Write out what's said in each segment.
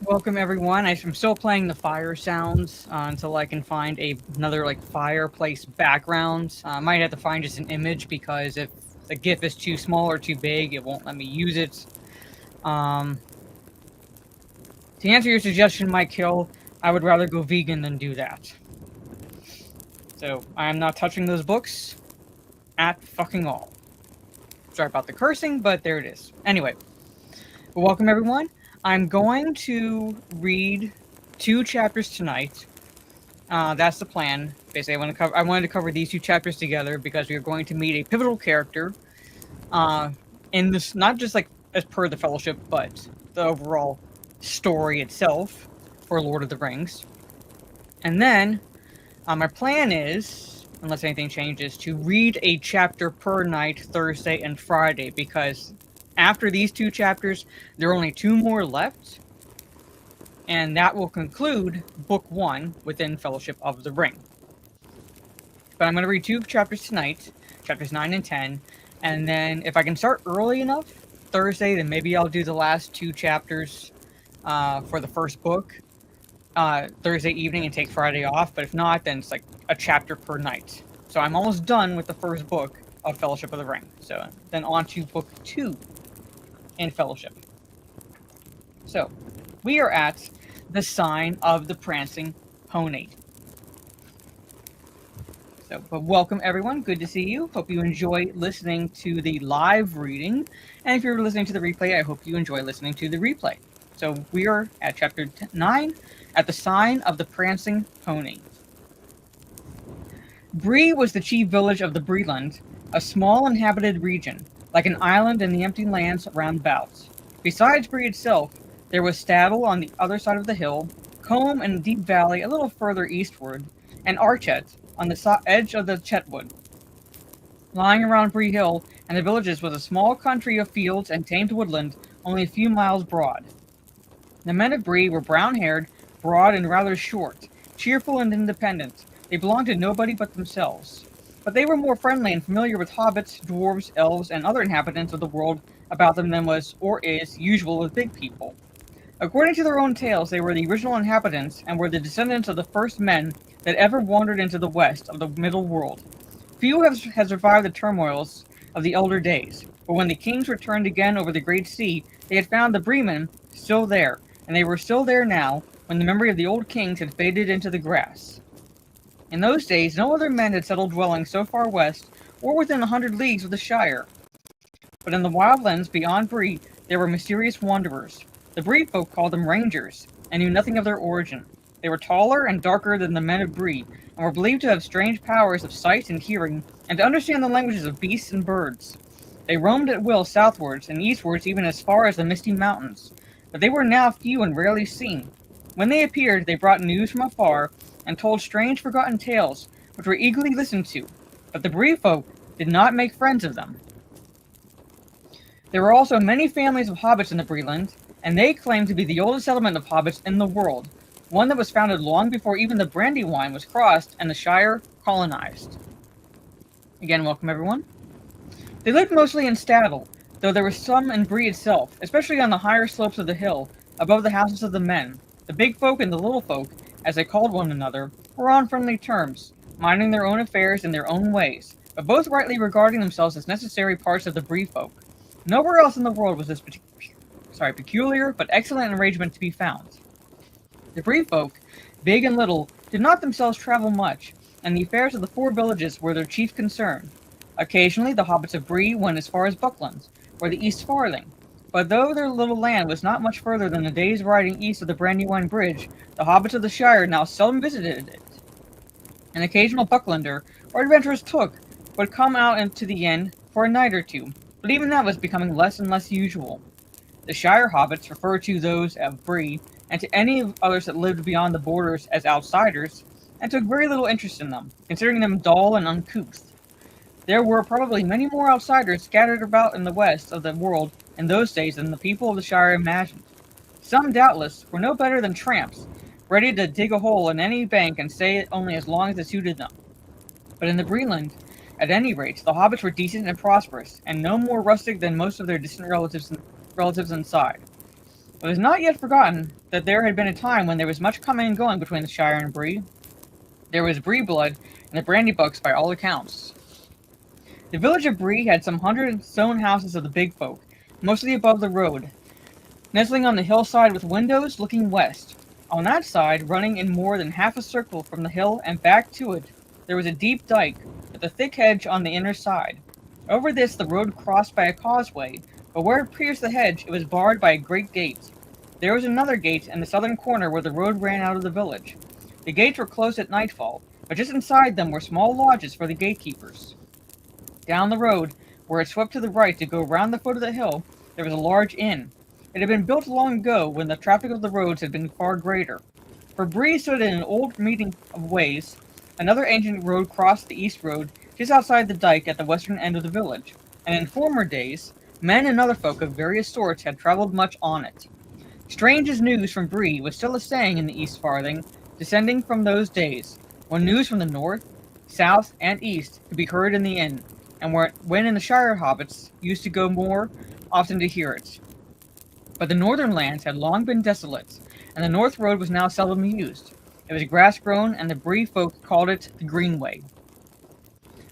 Welcome everyone. I'm still playing the fire sounds until I can find another fireplace background. I might have to find just an image because if the GIF is too small or too big, it won't let me use it. To answer your suggestion, Mike Hill, I would rather go vegan than do that. So I am not touching those books at fucking all. Sorry about the cursing, but there it is. Anyway, welcome everyone. I'm going to read 2 chapters tonight. That's the plan. Basically, I wanted to cover these 2 chapters together because we are going to meet a pivotal character. In this, not just as per the Fellowship, but the overall story itself for Lord of the Rings. And then, my plan is, unless anything changes, to read a chapter per night Thursday and Friday because after these 2 chapters, there are only 2 more left, and that will conclude Book 1 within Fellowship of the Ring. But I'm going to read 2 chapters tonight, chapters 9 and 10, and then if I can start early enough, Thursday, then maybe I'll do the last 2 chapters for the first book Thursday evening and take Friday off, but if not, then it's like a chapter per night. So I'm almost done with the first book of Fellowship of the Ring. So then on to Book 2 in Fellowship. So, we are at the Sign of the Prancing Pony. But welcome everyone, good to see you. Hope you enjoy listening to the live reading. And if you're listening to the replay, I hope you enjoy listening to the replay. So we are at chapter 9, at the Sign of the Prancing Pony. Bree was the chief village of the Breeland, a small inhabited region, like an island in the empty lands round about. Besides Bree itself, there was Staddle on the other side of the hill, Combe in a deep valley a little further eastward, and Archet on the edge of the Chetwood. Lying around Bree Hill and the villages was a small country of fields and tamed woodland only a few miles broad. The men of Bree were brown-haired, broad and rather short, cheerful and independent. They belonged to nobody but themselves. But they were more friendly and familiar with hobbits, dwarves, elves, and other inhabitants of the world about them than was, or is, usual with big people. According to their own tales, they were the original inhabitants and were the descendants of the first men that ever wandered into the west of the middle world. Few have survived the turmoils of the elder days, but when the kings returned again over the great sea, they had found the Bremen still there, and they were still there now, when the memory of the old kings had faded into the grass. In those days, no other men had settled dwellings so far west, or within 100 leagues of the Shire. But in the wildlands beyond Bree, there were mysterious wanderers. The Bree folk called them rangers, and knew nothing of their origin. They were taller and darker than the men of Bree, and were believed to have strange powers of sight and hearing, and to understand the languages of beasts and birds. They roamed at will southwards and eastwards even as far as the Misty Mountains, but they were now few and rarely seen. When they appeared, they brought news from afar, and told strange forgotten tales, which were eagerly listened to, but the Bree folk did not make friends of them. There were also many families of hobbits in the Breeland, and they claimed to be the oldest settlement of hobbits in the world, one that was founded long before even the Brandywine was crossed and the Shire colonized. Again, welcome everyone. They lived mostly in Staddle, though there were some in Bree itself, especially on the higher slopes of the hill, above the houses of the men. The big folk and the little folk, as they called one another, were on friendly terms, minding their own affairs in their own ways, but both rightly regarding themselves as necessary parts of the Bree folk. Nowhere else in the world was this peculiar but excellent arrangement to be found. The Bree folk, big and little, did not themselves travel much, and the affairs of the 4 villages were their chief concern. Occasionally, the hobbits of Bree went as far as Buckland, or the East Farthing, but though their little land was not much further than a day's riding east of the Brandywine Bridge, the hobbits of the Shire now seldom visited it. An occasional Bucklander or adventurous took would come out into the inn for a night or 2, but even that was becoming less and less usual. The Shire hobbits referred to those of Bree, and to any others that lived beyond the borders as outsiders, and took very little interest in them, considering them dull and uncouth. There were probably many more outsiders scattered about in the west of the world in those days than the people of the Shire imagined. Some, doubtless, were no better than tramps, ready to dig a hole in any bank and stay it only as long as it suited them. But in the Breeland, at any rate, the hobbits were decent and prosperous, and no more rustic than most of their distant relatives inside. It was not yet forgotten that there had been a time when there was much coming and going between the Shire and Bree. There was Bree blood and the brandy bucks by all accounts. The village of Bree had some 100 stone houses of the big folk, mostly above the road, nestling on the hillside with windows looking west. On that side, running in more than half a circle from the hill and back to it, there was a deep dike, with a thick hedge on the inner side. Over this the road crossed by a causeway, but where it pierced the hedge it was barred by a great gate. There was another gate in the southern corner where the road ran out of the village. The gates were closed at nightfall, but just inside them were small lodges for the gatekeepers. Down the road, where it swept to the right to go round the foot of the hill, there was a large inn. It had been built long ago when the traffic of the roads had been far greater. For Bree stood in an old meeting of ways. Another ancient road crossed the east road just outside the dike at the western end of the village, and in former days, men and other folk of various sorts had travelled much on it. Strange as news from Bree was still a saying in the East Farthing, descending from those days, when news from the north, south, and east could be heard in the inn, and when in the Shire hobbits used to go more often to hear it. But the northern lands had long been desolate, and the north road was now seldom used. It was grass-grown, and the Bree folk called it the Greenway.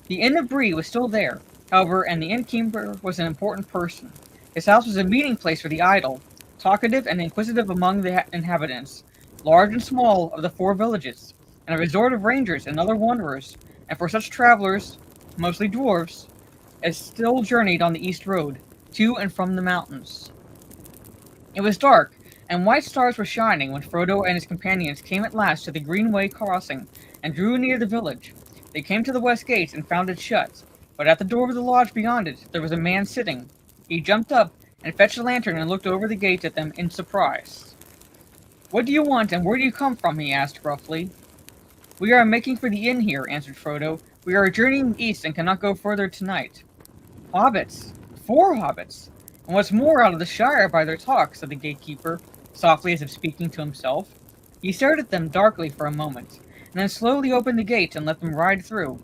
The Inn of Bree was still there, however, and the innkeeper was an important person. His house was a meeting place for the idle, talkative and inquisitive among the inhabitants, large and small, of the 4 villages, and a resort of rangers and other wanderers, and for such travelers, mostly dwarves, as still journeyed on the east road, to and from the mountains. It was dark, and white stars were shining when Frodo and his companions came at last to the Greenway crossing, and drew near the village. They came to the west gate and found it shut, but at the door of the lodge beyond it there was a man sitting. He jumped up and fetched a lantern and looked over the gate at them in surprise. "What do you want, and where do you come from?" he asked gruffly. "We are making for the inn here," answered Frodo. "We are journeying east and cannot go further tonight." "Hobbits! 4 hobbits! And what's more, out of the Shire by their talk," said the gatekeeper, softly as if speaking to himself. He stared at them darkly for a moment, and then slowly opened the gate and let them ride through.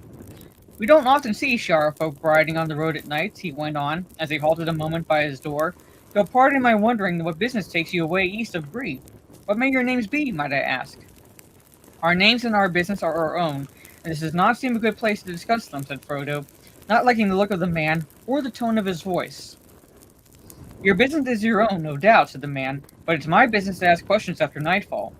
"We don't often see Shire folk riding on the road at night," he went on, as they halted a moment by his door. "Though pardon my wondering what business takes you away east of Bree. What may your names be, might I ask?" "Our names and our business are our own, and this does not seem a good place to discuss them," said Frodo, not liking the look of the man, or the tone of his voice. "Your business is your own, no doubt," said the man, "but it's my business to ask questions after nightfall."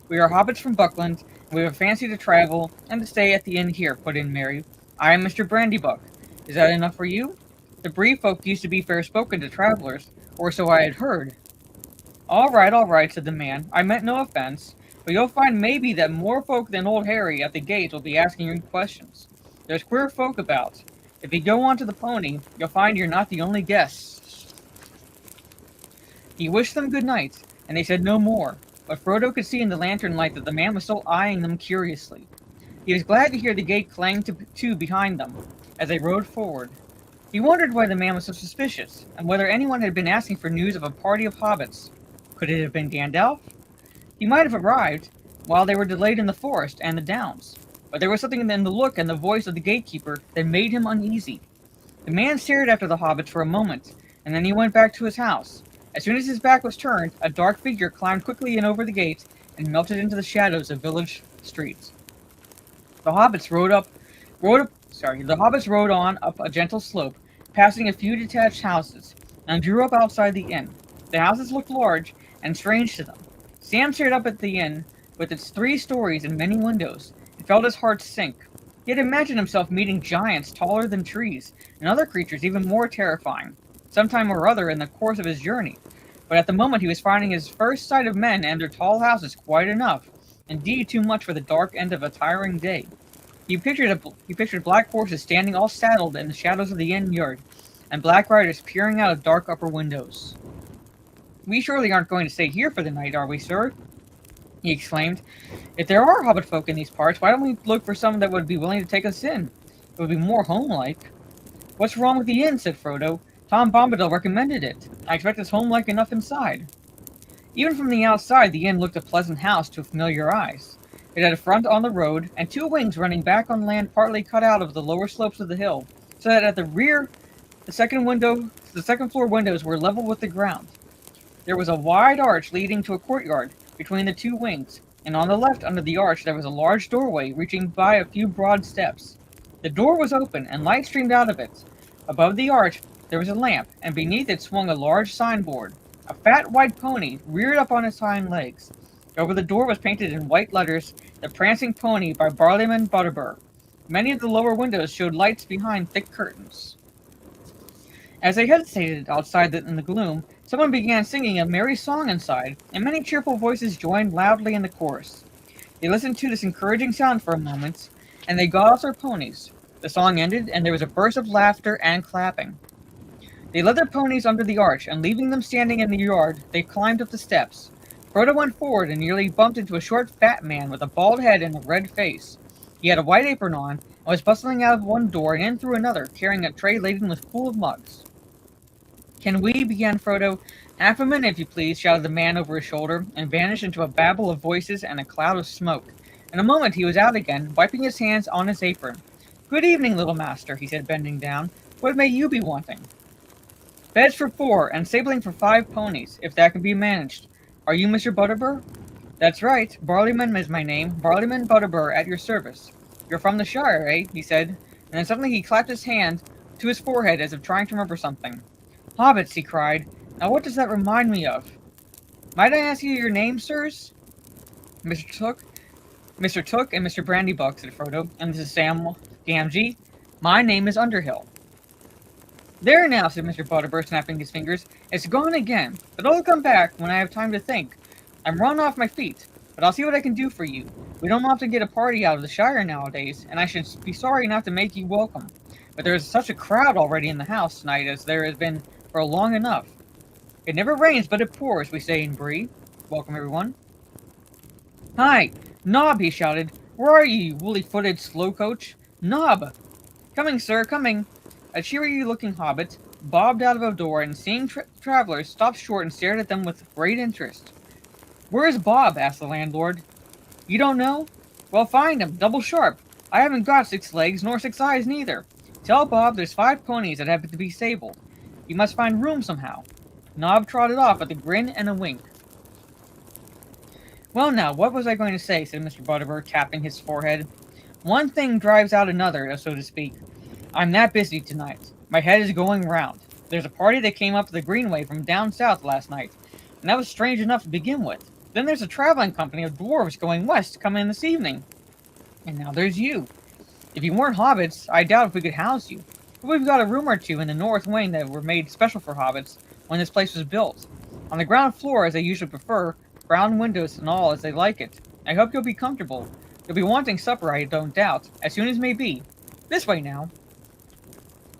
"We are hobbits from Buckland, and we have a fancy to travel, and to stay at the inn here," put in Merry. "I am Mr. Brandybuck. Is that enough for you? The Bree folk used to be fair-spoken to travelers, or so I had heard." All right," said the man. "I meant no offense, but you'll find maybe that more folk than old Harry at the gate will be asking you questions. There's queer folk about. If you go on to the pony, you'll find you're not the only guests." He wished them good night, and they said no more, but Frodo could see in the lantern light that the man was still eyeing them curiously. He was glad to hear the gate clang to behind them, as they rode forward. He wondered why the man was so suspicious, and whether anyone had been asking for news of a party of hobbits. Could it have been Gandalf? He might have arrived while they were delayed in the forest and the downs, but there was something in the look and the voice of the gatekeeper that made him uneasy. The man stared after the hobbits for a moment, and then he went back to his house. As soon as his back was turned, a dark figure climbed quickly in over the gate and melted into the shadows of village streets. The hobbits rode on up a gentle slope, passing a few detached houses, and drew up outside the inn. The houses looked large and strange to them. Sam stared up at the inn, with its 3 stories and many windows, and felt his heart sink. He had imagined himself meeting giants taller than trees, and other creatures even more terrifying, sometime or other in the course of his journey. But at the moment he was finding his first sight of men and their tall houses quite enough, indeed too much for the dark end of a tiring day. He pictured black horses standing all saddled in the shadows of the inn yard, and black riders peering out of dark upper windows. "We surely aren't going to stay here for the night, are we, sir?" he exclaimed. "If there are hobbit folk in these parts, why don't we look for some that would be willing to take us in? It would be more home-like." "What's wrong with the inn?" said Frodo. "Tom Bombadil recommended it. I expect it's home-like enough inside." Even from the outside, the inn looked a pleasant house to familiar eyes. It had a front on the road, and 2 wings running back on land partly cut out of the lower slopes of the hill, so that at the rear, the second floor windows were level with the ground. There was a wide arch leading to a courtyard between the two wings, and on the left under the arch there was a large doorway reaching by a few broad steps. The door was open, and light streamed out of it. Above the arch there was a lamp, and beneath it swung a large signboard. A fat white pony reared up on its hind legs. Over the door was painted in white letters, "The Prancing Pony" by Barliman Butterbur. Many of the lower windows showed lights behind thick curtains. As they hesitated outside in the gloom, someone began singing a merry song inside, and many cheerful voices joined loudly in the chorus. They listened to this encouraging sound for a moment, and they got off their ponies. The song ended, and there was a burst of laughter and clapping. They led their ponies under the arch, and leaving them standing in the yard, they climbed up the steps. Frodo went forward and nearly bumped into a short, fat man with a bald head and a red face. He had a white apron on, and was bustling out of one door and in through another, carrying a tray laden full of mugs. "Can we?" began Frodo. "Half a minute, if you please," shouted the man over his shoulder, and vanished into a babble of voices and a cloud of smoke. In a moment he was out again, wiping his hands on his apron. "Good evening, little master," he said, bending down. "What may you be wanting?" "Beds for 4, and stabling for 5 ponies, if that can be managed. Are you Mr. Butterbur?" "That's right. Barleyman is my name. Barleyman Butterbur, at your service." "You're from the Shire, eh?" he said, and then suddenly he clapped his hand to his forehead as if trying to remember something. "Hobbits," he cried. "Now what does that remind me of?" "Might I ask you your names, sirs?" "Mr. Took, and Mr. Brandybuck," said Frodo, "and this is Sam Gamgee. My name is Underhill." "There now," said Mr. Butterbur, snapping his fingers. "It's gone again, but it'll come back when I have time to think. I'm run off my feet, but I'll see what I can do for you. We don't often get a party out of the Shire nowadays, and I should be sorry not to make you welcome. But there is such a crowd already in the house tonight as there has been for long enough. It never rains, but it pours, we say in Bree. Welcome, everyone." "Hi! Nob!" he shouted. "Where are you, you woolly-footed slow-coach? Nob!" "Coming, sir, coming." A cheery-looking hobbit bobbed out of a door, and seeing travelers, stopped short and stared at them with great interest. "Where is Bob?" asked the landlord. "You don't know? Well, find him, double sharp. I haven't got 6 legs, nor 6 eyes neither. Tell Bob there's 5 ponies that have to be stabled. You must find room somehow." Nob trotted off with a grin and a wink. "Well now, what was I going to say?" said Mr. Butterbur, tapping his forehead. "One thing drives out another, so to speak. I'm that busy tonight. My head is going round. There's a party that came up the Greenway from down south last night, and that was strange enough to begin with. Then there's a traveling company of dwarves going west to come in this evening. And now there's you. If you weren't hobbits, I doubt if we could house you. But we've got a room or two in the north wing that were made special for hobbits when this place was built. On the ground floor, as they usually prefer, brown windows and all as they like it. I hope you'll be comfortable. You'll be wanting supper, I don't doubt, as soon as may be. This way now."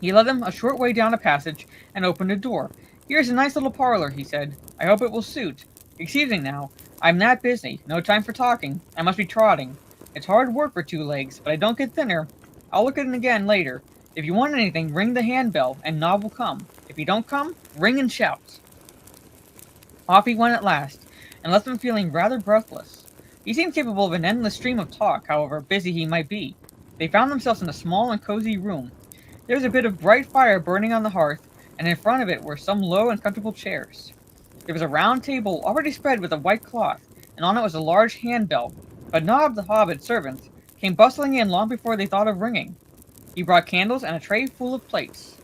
He led them a short way down a passage and opened a door. "Here's a nice little parlor," he said. "I hope it will suit. Excuse me now. I'm that busy. No time for talking. I must be trotting. It's hard work for 2 legs, but I don't get thinner. I'll look at it again later. If you want anything, ring the handbell, and Nob will come. If he don't come, ring and shout." Off he went at last, and left them feeling rather breathless. He seemed capable of an endless stream of talk, however busy he might be. They found themselves in a small and cozy room. There was a bit of bright fire burning on the hearth, and in front of it were some low and comfortable chairs. There was a round table already spread with a white cloth, and on it was a large handbell, but Nob the Hobbit servant came bustling in long before they thought of ringing. He brought candles and a tray full of plates.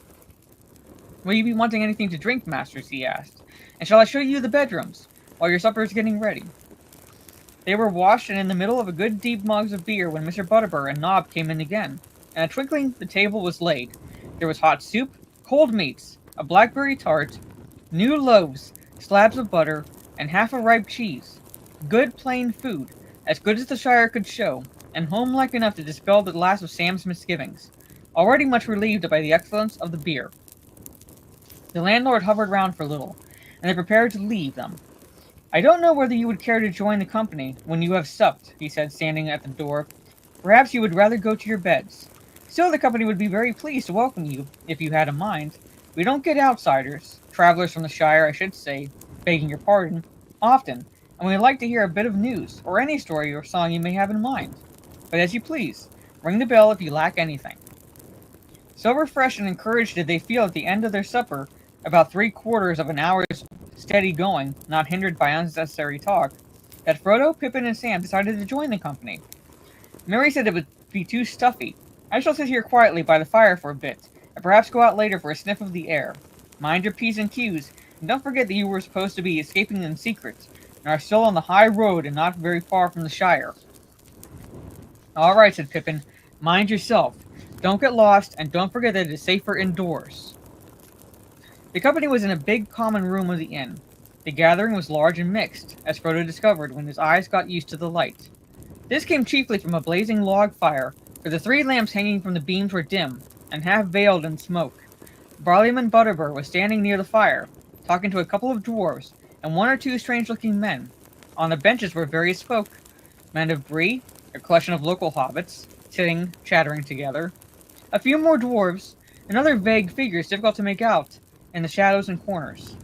"Will you be wanting anything to drink, masters?" he asked. "And shall I show you the bedrooms, while your supper is getting ready?" They were washed and in the middle of a good deep mugs of beer when Mr. Butterbur and Nob came in again. In a twinkling the table was laid. There was hot soup, cold meats, a blackberry tart, new loaves, slabs of butter, and half a ripe cheese. Good plain food, as good as the Shire could show, and home-like enough to dispel the last of Sam's misgivings, already much relieved by the excellence of the beer. The landlord hovered round for a little, and they prepared to leave them. "I don't know whether you would care to join the company when you have supped," he said, standing at the door. "Perhaps you would rather go to your beds. Still, the company would be very pleased to welcome you, if you had a mind. We don't get outsiders, travelers from the Shire, I should say, begging your pardon, often, and we'd like to hear a bit of news, or any story or song you may have in mind. But as you please, ring the bell if you lack anything." So refreshed and encouraged did they feel at the end of their supper, about 3/4 of an hour's steady going, not hindered by unnecessary talk, that Frodo, Pippin, and Sam decided to join the company. Mary said it would be too stuffy. I shall sit here quietly by the fire for a bit, and perhaps go out later for a sniff of the air. Mind your P's and Q's, and don't forget that you were supposed to be escaping in secret, and are still on the high road and not very far from the Shire. All right, said Pippin. Mind yourself. Don't get lost, and don't forget that it is safer indoors. The company was in a big common room of the inn. The gathering was large and mixed, as Frodo discovered when his eyes got used to the light. This came chiefly from a blazing log fire, for the 3 lamps hanging from the beams were dim, and half veiled in smoke. Barleyman Butterbur was standing near the fire, talking to a couple of dwarves, and 1 or 2 strange-looking men. On the benches were various folk. Men of Bree, a collection of local hobbits, sitting, chattering together. A few more dwarves, and other vague figures difficult to make out in the shadows and corners.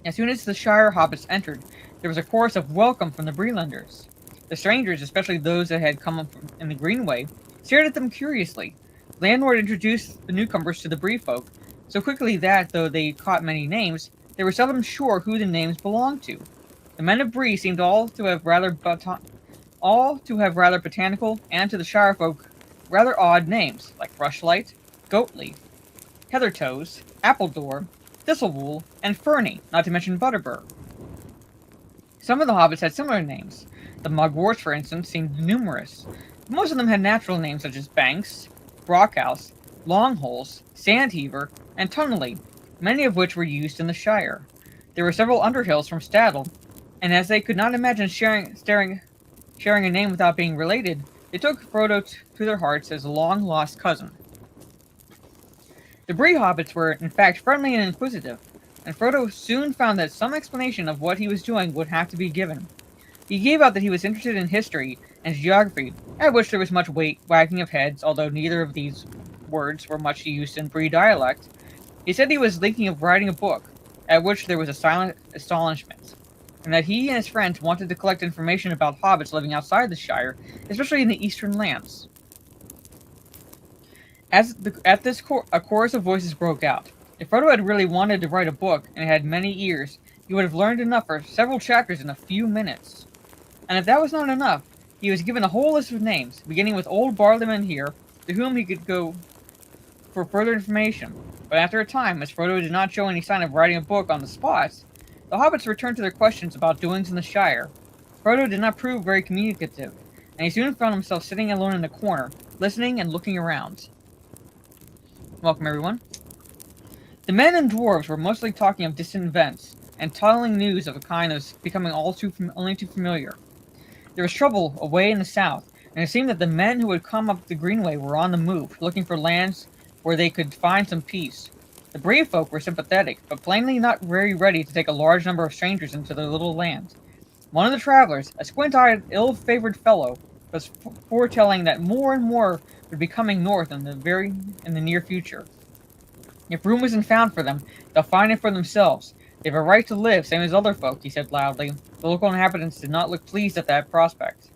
As soon as the Shire hobbits entered, there was a chorus of welcome from the Breelanders. The strangers, especially those that had come up in the Greenway, stared at them curiously. The landlord introduced the newcomers to the Bree folk so quickly that, though they caught many names, they were seldom sure who the names belonged to. The men of Bree seemed all to have rather botanical, and to the Shire folk rather odd names, like Rushlight, Goatleaf, Heathertoes, Appledore, Thistlewool, and Ferny, not to mention Butterbur. Some of the hobbits had similar names. The Mugworts, for instance, seemed numerous. Most of them had natural names such as Banks, Brockhouse, Longholes, Sandheaver, and Tunnelly, many of which were used in the Shire. There were several Underhills from Staddle, and as they could not imagine sharing a name without being related, they took Frodo to their hearts as a long-lost cousin. The Bree hobbits were, in fact, friendly and inquisitive, and Frodo soon found that some explanation of what he was doing would have to be given. He gave out that he was interested in history and geography, at which there was much wagging of heads, although neither of these words were much used in Bree dialect. He said he was thinking of writing a book, at which there was a silent astonishment, and that he and his friends wanted to collect information about hobbits living outside the Shire, especially in the eastern lands. A chorus of voices broke out. If Frodo had really wanted to write a book, and had many ears, he would have learned enough for several chapters in a few minutes. And if that was not enough, he was given a whole list of names, beginning with old Barleyman here, to whom he could go for further information. But after a time, as Frodo did not show any sign of writing a book on the spot, the hobbits returned to their questions about doings in the Shire. Frodo did not prove very communicative, and he soon found himself sitting alone in a corner, listening and looking around. Welcome, everyone. The men and dwarves were mostly talking of distant events, and telling news of a kind that was becoming only too familiar. There was trouble away in the south, and it seemed that the men who had come up the Greenway were on the move, looking for lands where they could find some peace. The Bree folk were sympathetic, but plainly not very ready to take a large number of strangers into their little land. One of the travelers, a squint-eyed, ill-favored fellow, was foretelling that more and more would be coming north in the near future. If room isn't found for them, they'll find it for themselves. They have a right to live, same as other folk, he said loudly. The local inhabitants did not look pleased at that prospect.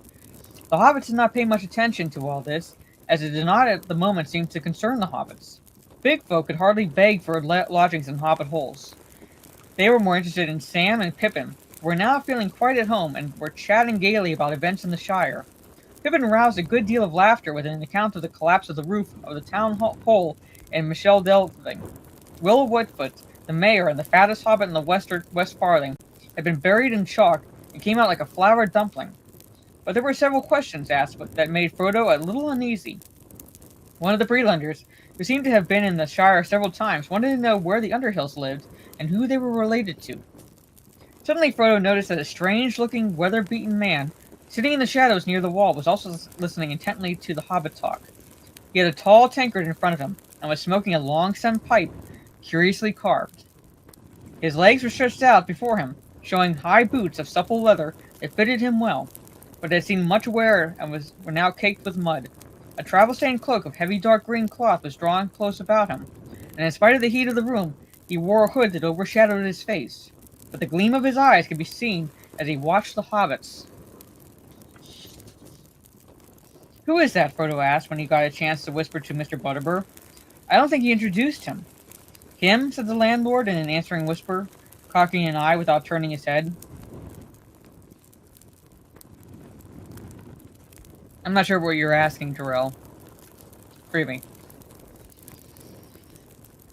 The hobbits did not pay much attention to all this, as it did not at the moment seem to concern the hobbits. Big folk could hardly beg for lodgings in hobbit holes. They were more interested in Sam and Pippin, who were now feeling quite at home and were chatting gaily about events in the Shire. Pippin roused a good deal of laughter with an account of the collapse of the roof of the town hall in Michel Delving. Will Whitfoot, the mayor and the fattest hobbit in the West Farthing, had been buried in chalk and came out like a flour dumpling. But there were several questions asked that made Frodo a little uneasy. One of the Breelanders, who seemed to have been in the Shire several times, wanted to know where the Underhills lived and who they were related to. Suddenly Frodo noticed that a strange-looking, weather-beaten man, sitting in the shadows near the wall, was also listening intently to the hobbit talk. He had a tall tankard in front of him, and was smoking a long-stemmed pipe, curiously carved. His legs were stretched out before him, showing high boots of supple leather that fitted him well, but had seen much wear and were now caked with mud. A travel-stained cloak of heavy dark green cloth was drawn close about him, and in spite of the heat of the room, he wore a hood that overshadowed his face. But the gleam of his eyes could be seen as he watched the hobbits. "Who is that?" Frodo asked when he got a chance to whisper to Mr. Butterbur. "I don't think he introduced him." "Him?" said the landlord in an answering whisper. cocking an eye without turning his head. I'm not sure what you're asking, Terrell. Forgive me.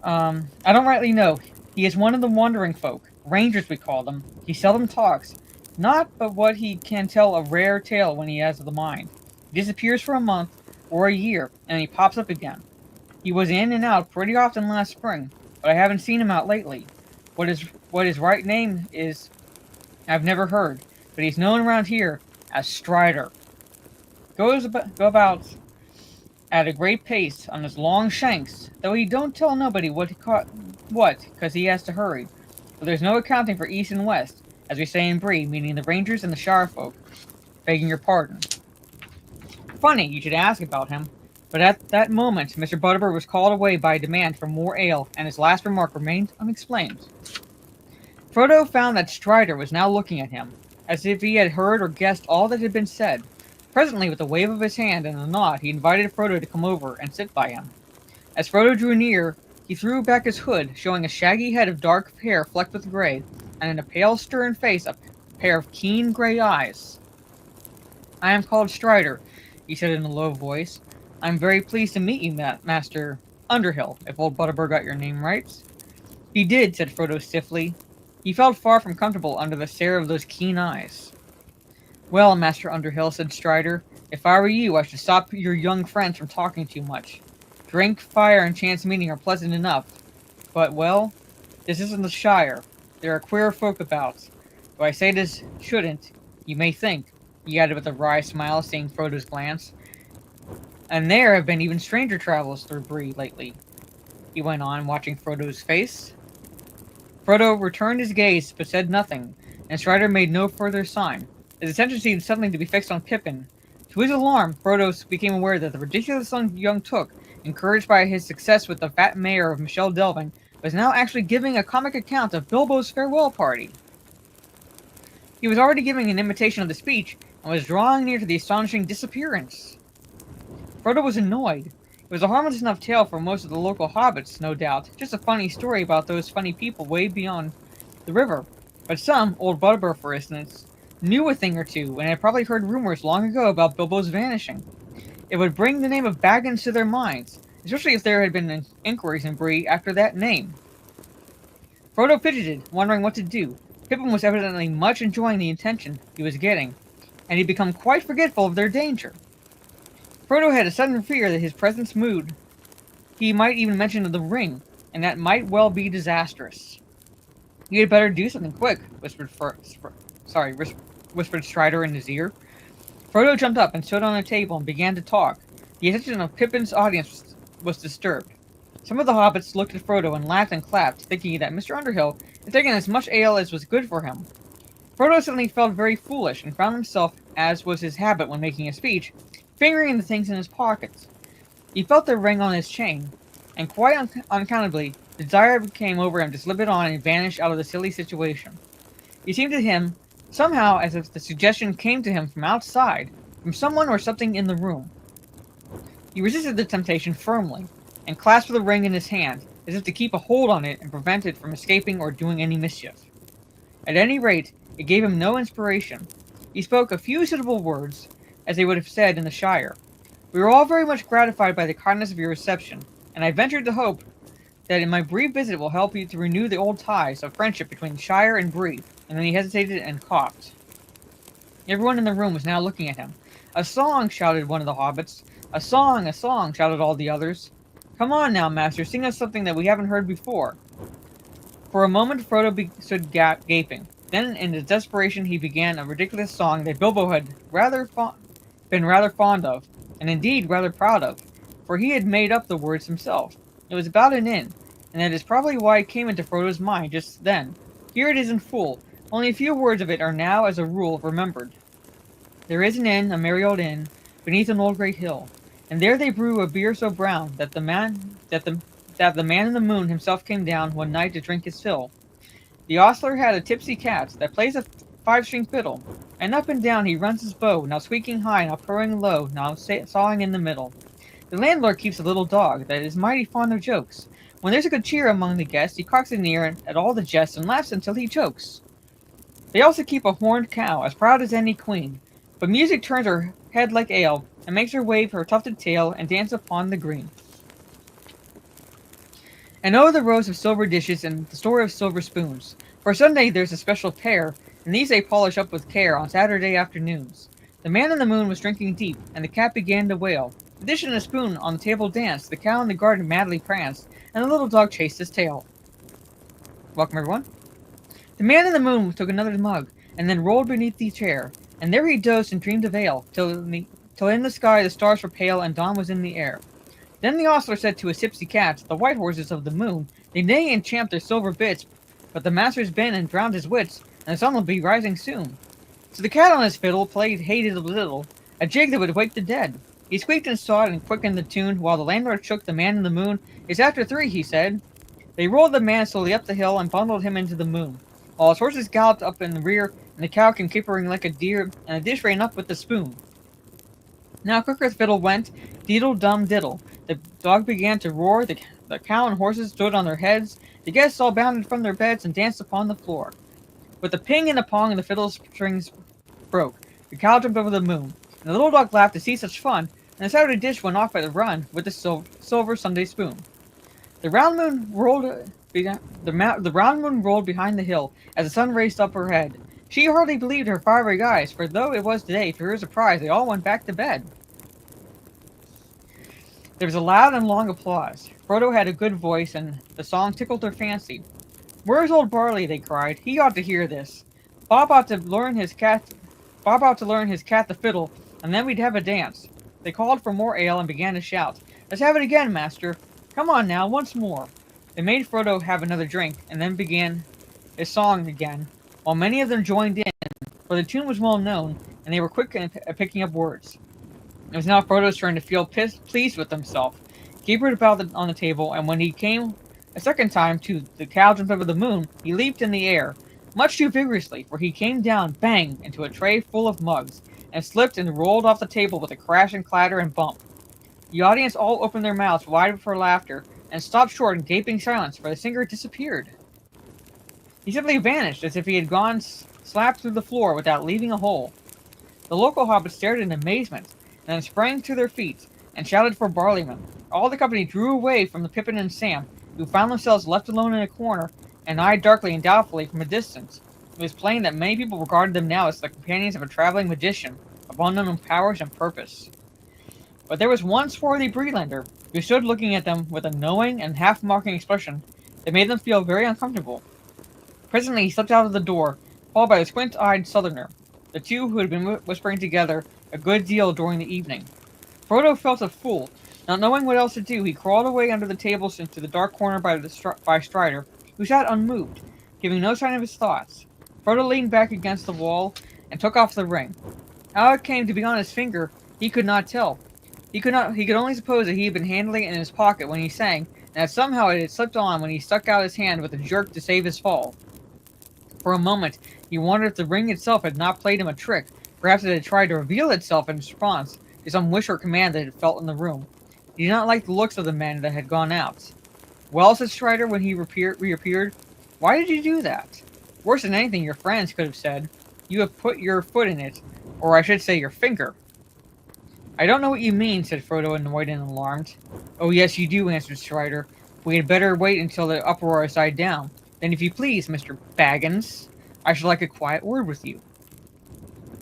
I don't rightly know. He is one of the wandering folk. Rangers, we call them. He seldom talks. Not but what he can tell a rare tale when he has the mind. He disappears for a month or a year, and he pops up again. He was in and out pretty often last spring, but I haven't seen him out lately. What his right name is, I've never heard, but he's known around here as Strider. Go about at a great pace on his long shanks, though he don't tell nobody what he caught because he has to hurry. But there's no accounting for east and west, as we say in Bree, meaning the Rangers and the Shire folk. Begging your pardon. Funny you should ask about him, but at that moment Mr. Butterbur was called away by a demand for more ale, and his last remark remained unexplained. Frodo found that Strider was now looking at him, as if he had heard or guessed all that had been said. Presently, with a wave of his hand and a nod, he invited Frodo to come over and sit by him. As Frodo drew near, he threw back his hood, showing a shaggy head of dark hair flecked with gray, and in a pale, stern face a pair of keen gray eyes. "I am called Strider," he said in a low voice. "I am very pleased to meet you, Master Underhill, if old Butterbur got your name right." "He did," said Frodo stiffly. He felt far from comfortable under the stare of those keen eyes. "Well, Master Underhill," said Strider, "if I were you, I should stop your young friends from talking too much. Drink, fire, and chance meeting are pleasant enough. But, well, this isn't the Shire. There are queer folk about. Though I say this shouldn't, you may think," he added with a wry smile, seeing Frodo's glance. "And there have been even stranger travels through Bree lately," he went on, watching Frodo's face. Frodo returned his gaze, but said nothing, and Strider made no further sign. His attention seemed suddenly to be fixed on Pippin. To his alarm, Frodo became aware that the ridiculous young Took, encouraged by his success with the fat mayor of Michel Delving, was now actually giving a comic account of Bilbo's farewell party. He was already giving an imitation of the speech, and was drawing near to the astonishing disappearance. Frodo was annoyed. It was a harmless enough tale for most of the local hobbits, no doubt, just a funny story about those funny people way beyond the river. But some, old Butterbur for instance, knew a thing or two, and had probably heard rumors long ago about Bilbo's vanishing. It would bring the name of Baggins to their minds, especially if there had been inquiries in Bree after that name. Frodo fidgeted, wondering what to do. Pippin was evidently much enjoying the attention he was getting, and he'd become quite forgetful of their danger. Frodo had a sudden fear that his presence mood. He might even mention the ring, and that might well be disastrous. "You had better do something quick," whispered Strider in his ear. Frodo jumped up and stood on a table and began to talk. The attention of Pippin's audience was disturbed. Some of the hobbits looked at Frodo and laughed and clapped, thinking that Mr. Underhill had taken as much ale as was good for him. Frodo suddenly felt very foolish, and found himself, as was his habit when making a speech, fingering the things in his pockets. He felt the ring on his chain, and quite unaccountably, desire came over him to slip it on and vanish out of the silly situation. It seemed to him, somehow, as if the suggestion came to him from outside, from someone or something in the room. He resisted the temptation firmly, and clasped the ring in his hand, as if to keep a hold on it and prevent it from escaping or doing any mischief. At any rate, it gave him no inspiration. He spoke a few suitable words, as they would have said in the Shire. "We are all very much gratified by the kindness of your reception, and I venture to hope that in my brief visit will help you to renew the old ties of friendship between the Shire and Bree," and then he hesitated and coughed. Everyone in the room was now looking at him. "A song!" shouted one of the hobbits. "A song! A song!" shouted all the others. "Come on now, master, sing us something that we haven't heard before." For a moment Frodo stood gaping. Then, in his desperation, he began a ridiculous song that Bilbo had been rather fond of, and indeed rather proud of, for he had made up the words himself. It was about an inn, and that is probably why it came into Frodo's mind just then. Here it is in full. Only a few words of it are now, as a rule, remembered. "There is an inn, a merry old inn, beneath an old great hill, and there they brew a beer so brown that the man in the moon himself came down one night to drink his fill. The ostler had a tipsy cat that plays a 5-string fiddle, and up and down he runs his bow, now squeaking high, now purring low, now sawing in the middle. The landlord keeps a little dog that is mighty fond of jokes. When there's a good cheer among the guests, he cocks an ear at all the jests and laughs until he chokes. They also keep a horned cow, as proud as any queen, but music turns her head like ale, and makes her wave her tufted tail and dance upon the green. And oh, the rows of silver dishes and the store of silver spoons. For Sunday there's a special pair, and these they polish up with care on Saturday afternoons. The man in the moon was drinking deep, and the cat began to wail. The dish and a spoon on the table danced, the cow in the garden madly pranced, and the little dog chased his tail. Welcome, everyone. The man in the moon took another mug, and then rolled beneath the chair, and there he dozed and dreamed of ale, till in the sky the stars were pale and dawn was in the air. Then the ostler said to his tipsy cats, the white horses of the moon, they neigh and champ their silver bits, but the master's been and drowned his wits, and the sun will be rising soon. So the cat on his fiddle played hated a little, a jig that would wake the dead. He squeaked and sawed and quickened the tune, while the landlord shook the man in the moon. It's after 3, he said. They rolled the man slowly up the hill and bundled him into the moon, while his horses galloped up in the rear, and the cow came capering like a deer, and the dish ran up with the spoon. Now quicker the fiddle went, diddle-dum-diddle. The dog began to roar, the cow and horses stood on their heads, the guests all bounded from their beds and danced upon the floor. With a ping and a pong and the fiddle strings broke, the cow jumped over the moon, and the little dog laughed to see such fun, and the Saturday dish went off at a run with the silver Sunday spoon. The round moon rolled behind the hill as the sun raced up her head. She hardly believed her fiery eyes, for though it was today, to her surprise, they all went back to bed. There was a loud and long applause. Frodo had a good voice, and the song tickled their fancy. "Where's old Barley?" they cried. "He ought to hear this. Bob ought to learn his cat the fiddle, and then we'd have a dance." They called for more ale and began to shout. "Let's have it again, master. Come on now, once more." They made Frodo have another drink, and then began his song again, while many of them joined in, for the tune was well known, and they were quick at picking up words. It was now Frodo's turn to feel pleased with himself. He capered about on the table, and when he came a second time to the cow jumped over the moon, he leaped in the air, much too vigorously, for he came down, bang, into a tray full of mugs, and slipped and rolled off the table with a crash and clatter and bump. The audience all opened their mouths wide for laughter, and stopped short in gaping silence, for the singer disappeared. He simply vanished, as if he had gone slapped through the floor without leaving a hole. The local hobbits stared in amazement, and then sprang to their feet, and shouted for Barleyman. All the company drew away from the Pippin and Sam, who found themselves left alone in a corner, and eyed darkly and doubtfully from a distance. It was plain that many people regarded them now as the companions of a traveling magician, of unknown powers and purpose. But there was one swarthy Breelander, who stood looking at them with a knowing and half-mocking expression that made them feel very uncomfortable. Presently he slipped out of the door, followed by the squint-eyed southerner, the two who had been whispering together a good deal during the evening. Frodo felt a fool. Not knowing what else to do, he crawled away under the tables into the dark corner by Strider, who sat unmoved, giving no sign of his thoughts. Frodo leaned back against the wall and took off the ring. How it came to be on his finger, he could not tell. He could only suppose that he had been handling it in his pocket when he sang, and that somehow it had slipped on when he stuck out his hand with a jerk to save his fall. For a moment, he wondered if the ring itself had not played him a trick. Perhaps it had tried to reveal itself in response to some wish or command that it felt in the room. He did not like the looks of the men that had gone out. "Well," said Strider when he reappeared, "why did you do that? Worse than anything your friends could have said. You have put your foot in it, or I should say your finger." "I don't know what you mean," said Frodo, annoyed and alarmed. "Oh yes, you do," answered Strider. "We had better wait until the uproar has died down. Then, if you please, Mr. Baggins, I should like a quiet word with you."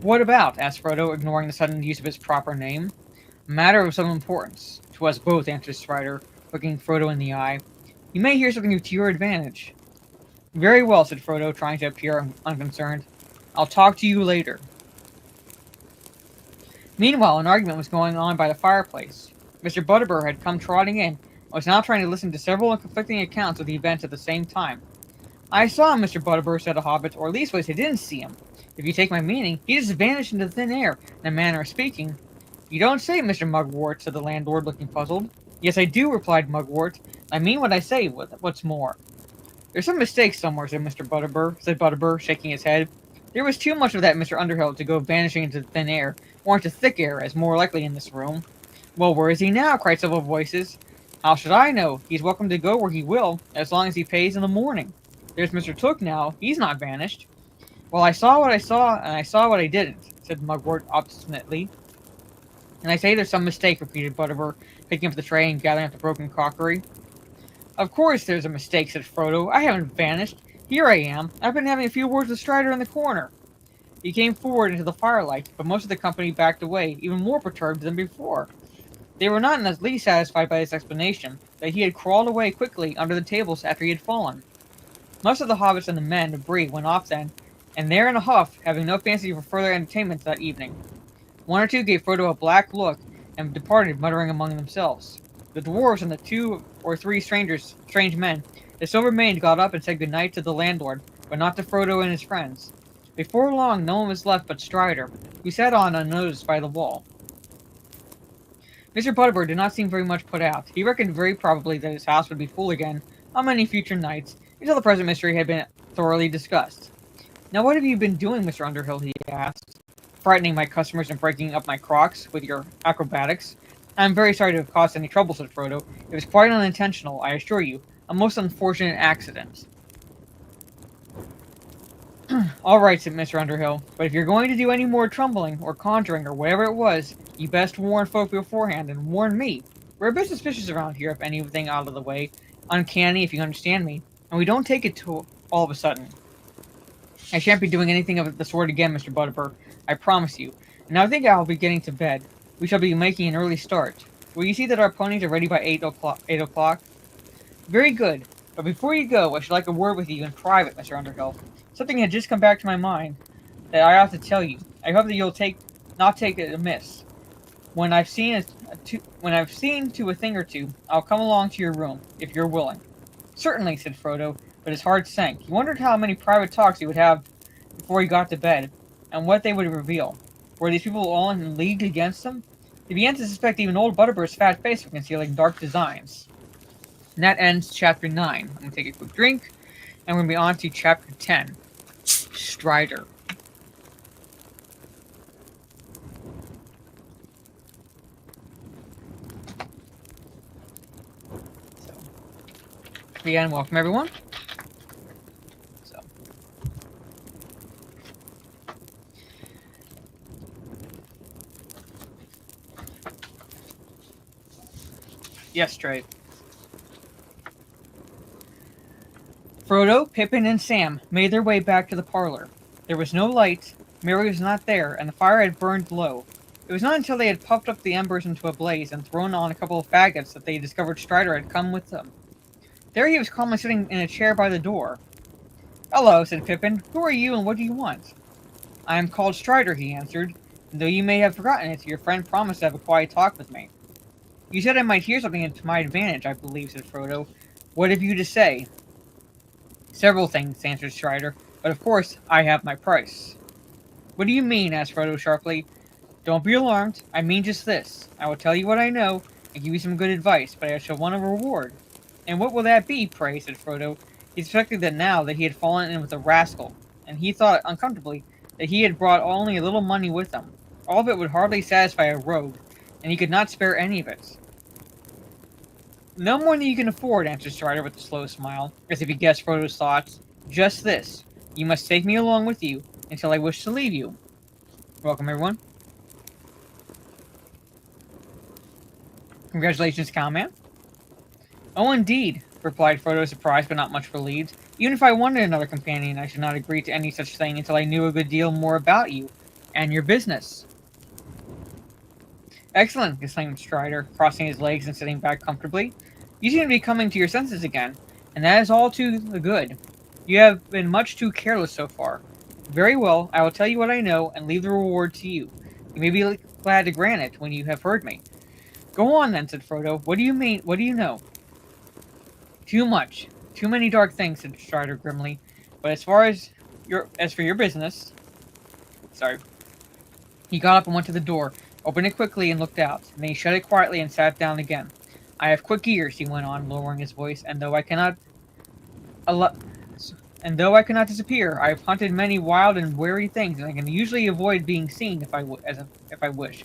"What about?" asked Frodo, ignoring the sudden use of his proper name. "A matter of some importance. To us both," answered Strider, looking Frodo in the eye. "You may hear something to your advantage." "Very well," said Frodo, trying to appear unconcerned. "I'll talk to you later." Meanwhile, an argument was going on by the fireplace. Mr. Butterbur had come trotting in, and was now trying to listen to several conflicting accounts of the events at the same time. "I saw him, Mr. Butterbur," said a hobbit, "or leastways I didn't see him. If you take my meaning, he just vanished into thin air, in a manner of speaking." "You don't say, Mr. Mugwort," said the landlord, looking puzzled. "Yes, I do," replied Mugwort. "I mean what I say, what's more." "There's some mistake somewhere," said Butterbur, shaking his head. "There was too much of that Mr. Underhill to go vanishing into thin air, or into thick air, as more likely in this room." "Well, where is he now?" cried several voices. How should I know? He's welcome to go where he will, as long as he pays in the morning. There's Mr. Took now. He's not vanished. Well, I saw what I saw, and I saw what I didn't, said Mugwort obstinately. And I say there's some mistake, repeated Butterbur, picking up the tray and gathering up the broken crockery. Of course there's a mistake, said Frodo. I haven't vanished. Here I am. I've been having a few words with Strider in the corner. He came forward into the firelight, but most of the company backed away, even more perturbed than before. They were not in the least satisfied by his explanation, that he had crawled away quickly under the tables after he had fallen. Most of the hobbits and the men of Bree went off then, and there in a huff, having no fancy for further entertainment that evening. One or two gave Frodo a black look, and departed muttering among themselves. The dwarves and the 2 or 3 strange men, the silver maid got up and said good night to the landlord, but not to Frodo and his friends. Before long, no one was left but Strider, who sat on unnoticed by the wall. Mr. Butterbur did not seem very much put out. He reckoned very probably that his house would be full again on many future nights, until the present mystery had been thoroughly discussed. Now what have you been doing, Mr. Underhill, he asked. Frightening my customers and breaking up my crocks with your acrobatics. I am very sorry to have caused any trouble, said Frodo. It was quite unintentional, I assure you. A most unfortunate accident. All right, said Mr. Underhill, but if you're going to do any more trembling, or conjuring, or whatever it was, you best warn folk beforehand, and warn me. We're a bit suspicious around here, if anything out of the way. Uncanny, if you understand me. And we don't take it to all of a sudden. I shan't be doing anything of the sort again, Mr. Butterbur. I promise you. And I think I'll be getting to bed. We shall be making an early start. Will you see that our ponies are ready by 8 o'clock? Very good. But before you go, I should like a word with you in private, Mr. Underhill. Something had just come back to my mind that I ought to tell you. I hope that you'll not take it amiss. When I've seen to a thing or two, I'll come along to your room, if you're willing. Certainly, said Frodo, but his heart sank. He wondered how many private talks he would have before he got to bed, and what they would reveal. Were these people all in league against him? He began to suspect even old Butterbur's fat face of concealing dark designs. And that ends Chapter 9. I'm going to take a quick drink, and we're going to be on to Chapter 10. Strider. So, again, welcome everyone. Yes, straight. Frodo, Pippin, and Sam made their way back to the parlor. There was no light, Merry was not there, and the fire had burned low. It was not until they had puffed up the embers into a blaze and thrown on a couple of faggots that they discovered Strider had come with them. There he was calmly sitting in a chair by the door. Hello, said Pippin. Who are you and what do you want? I am called Strider, he answered. And though you may have forgotten it, your friend promised to have a quiet talk with me. You said I might hear something to my advantage, I believe, said Frodo. What have you to say? Several things, answered Strider, but of course, I have my price. What do you mean? Asked Frodo sharply. Don't be alarmed. I mean just this. I will tell you what I know, and give you some good advice, but I shall want a reward. And what will that be, pray? Said Frodo. He suspected that now that he had fallen in with a rascal, and he thought uncomfortably that he had brought only a little money with him. All of it would hardly satisfy a rogue, and he could not spare any of it. No more than you can afford, answered Strider with a slow smile, as if he guessed Frodo's thoughts. Just this. You must take me along with you, until I wish to leave you. Welcome, everyone. Congratulations, Cowman. Oh, indeed, replied Frodo, surprised but not much relieved. Even if I wanted another companion, I should not agree to any such thing until I knew a good deal more about you, and your business. Excellent, exclaimed Strider, crossing his legs and sitting back comfortably. You seem to be coming to your senses again, and that is all to the good. You have been much too careless so far. Very well, I will tell you what I know, and leave the reward to you. You may be glad to grant it when you have heard me. Go on then, said Frodo. What do you mean? What do you know? Too much. Too many dark things, said Strider grimly. But as for your business... Sorry. He got up and went to the door, opened it quickly and looked out. Then he shut it quietly and sat down again. I have quick ears, he went on, lowering his voice, and though I cannot disappear, I have hunted many wild and wary things, and I can usually avoid being seen if I wish.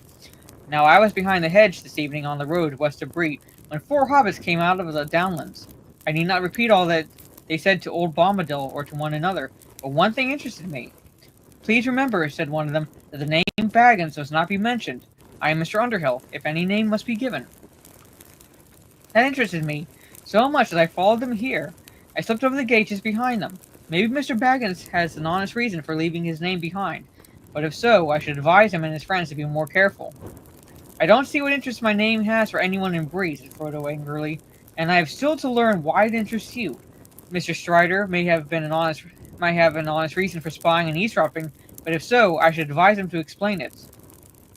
Now I was behind the hedge this evening on the road west of Bree, when 4 hobbits came out of the downlands. I need not repeat all that they said to old Bombadil or to one another, but one thing interested me. Please remember, said one of them, that the name Baggins must not be mentioned. I am Mr. Underhill, if any name must be given. That interested me so much that I followed them here. I slipped over the gate just behind them. Maybe Mr. Baggins has an honest reason for leaving his name behind, but if so, I should advise him and his friends to be more careful. I don't see what interest my name has for anyone in Bree, said Frodo angrily, and I have still to learn why it interests you. Mr. Strider might have an honest reason for spying and eavesdropping, but if so, I should advise him to explain it.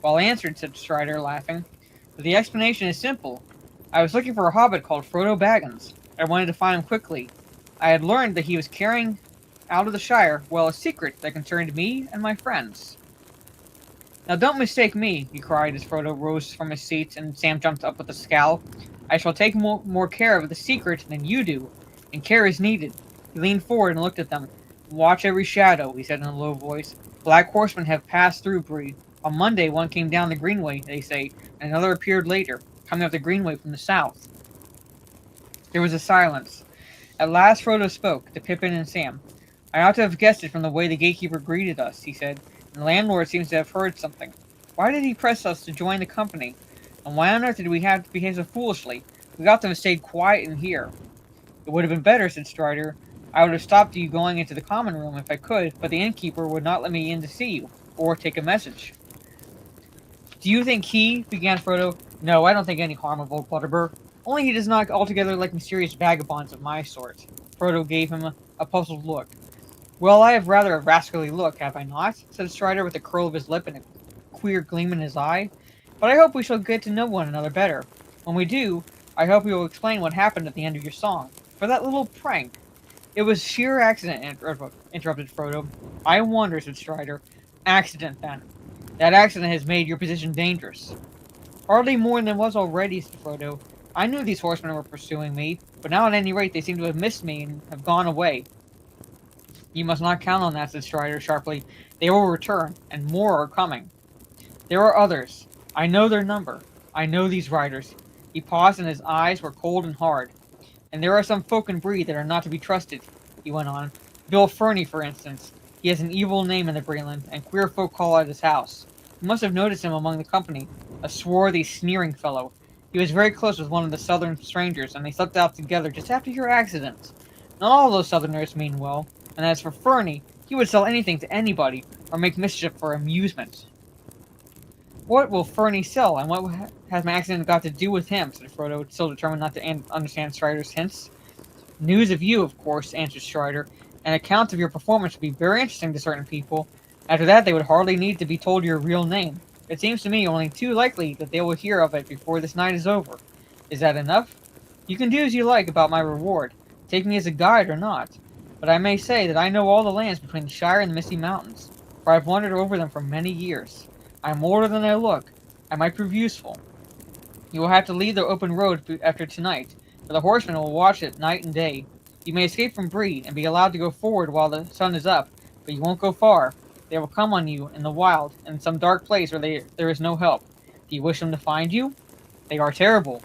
Well answered, said Strider, laughing. But the explanation is simple. I was looking for a hobbit called Frodo Baggins. I wanted to find him quickly. I had learned that he was carrying out of the Shire, well, a secret that concerned me and my friends. Now don't mistake me, he cried as Frodo rose from his seat and Sam jumped up with a scowl. I shall take more care of the secret than you do, and care is needed. He leaned forward and looked at them. Watch every shadow, he said in a low voice. Black horsemen have passed through Bree. On Monday one came down the Greenway, they say, and another appeared later, coming up the Greenway from the south. There was a silence. At last Frodo spoke, to Pippin and Sam. I ought to have guessed it from the way the gatekeeper greeted us, he said. And the landlord seems to have heard something. Why did he press us to join the company? And why on earth did we have to behave so foolishly? We ought to have stayed quiet in here. It would have been better, said Strider. I would have stopped you going into the common room if I could, but the innkeeper would not let me in to see you, or take a message. Do you think he, began Frodo. No, I don't think any harm of old Butterbur. Only he does not altogether like mysterious vagabonds of my sort. Frodo gave him a puzzled look. Well, I have rather a rascally look, have I not? Said Strider with a curl of his lip and a queer gleam in his eye. But I hope we shall get to know one another better. When we do, I hope you will explain what happened at the end of your song. For that little prank. It was sheer accident, interrupted Frodo. I wonder, said Strider. Accident, then. That accident has made your position dangerous. Hardly more than it was already, said Frodo. I knew these horsemen were pursuing me, but now at any rate they seem to have missed me and have gone away. You must not count on that, said Strider sharply. They will return, and more are coming. There are others. I know their number. I know these riders. He paused and his eyes were cold and hard. And there are some folk in Bree that are not to be trusted, he went on. Bill Ferny, for instance. He has an evil name in the Breeland, and queer folk call at his house. You must have noticed him among the company, a swarthy, sneering fellow. He was very close with one of the southern strangers, and they slept out together just after your accident. Not all those southerners mean well, and as for Ferny, he would sell anything to anybody, or make mischief for amusement. What will Ferny sell, and what has my accident got to do with him? Said Frodo, still determined not to understand Strider's hints. News of you, of course, answered Strider. An account of your performance would be very interesting to certain people. After that, they would hardly need to be told your real name. It seems to me only too likely that they will hear of it before this night is over. Is that enough? You can do as you like about my reward, take me as a guide or not. But I may say that I know all the lands between the Shire and the Misty Mountains, for I have wandered over them for many years. I am older than I look. I might prove useful. You will have to leave the open road after tonight, for the horsemen will watch it night and day. You may escape from Bree and be allowed to go forward while the sun is up, but you won't go far. They will come on you in the wild, in some dark place where there is no help. Do you wish them to find you? They are terrible.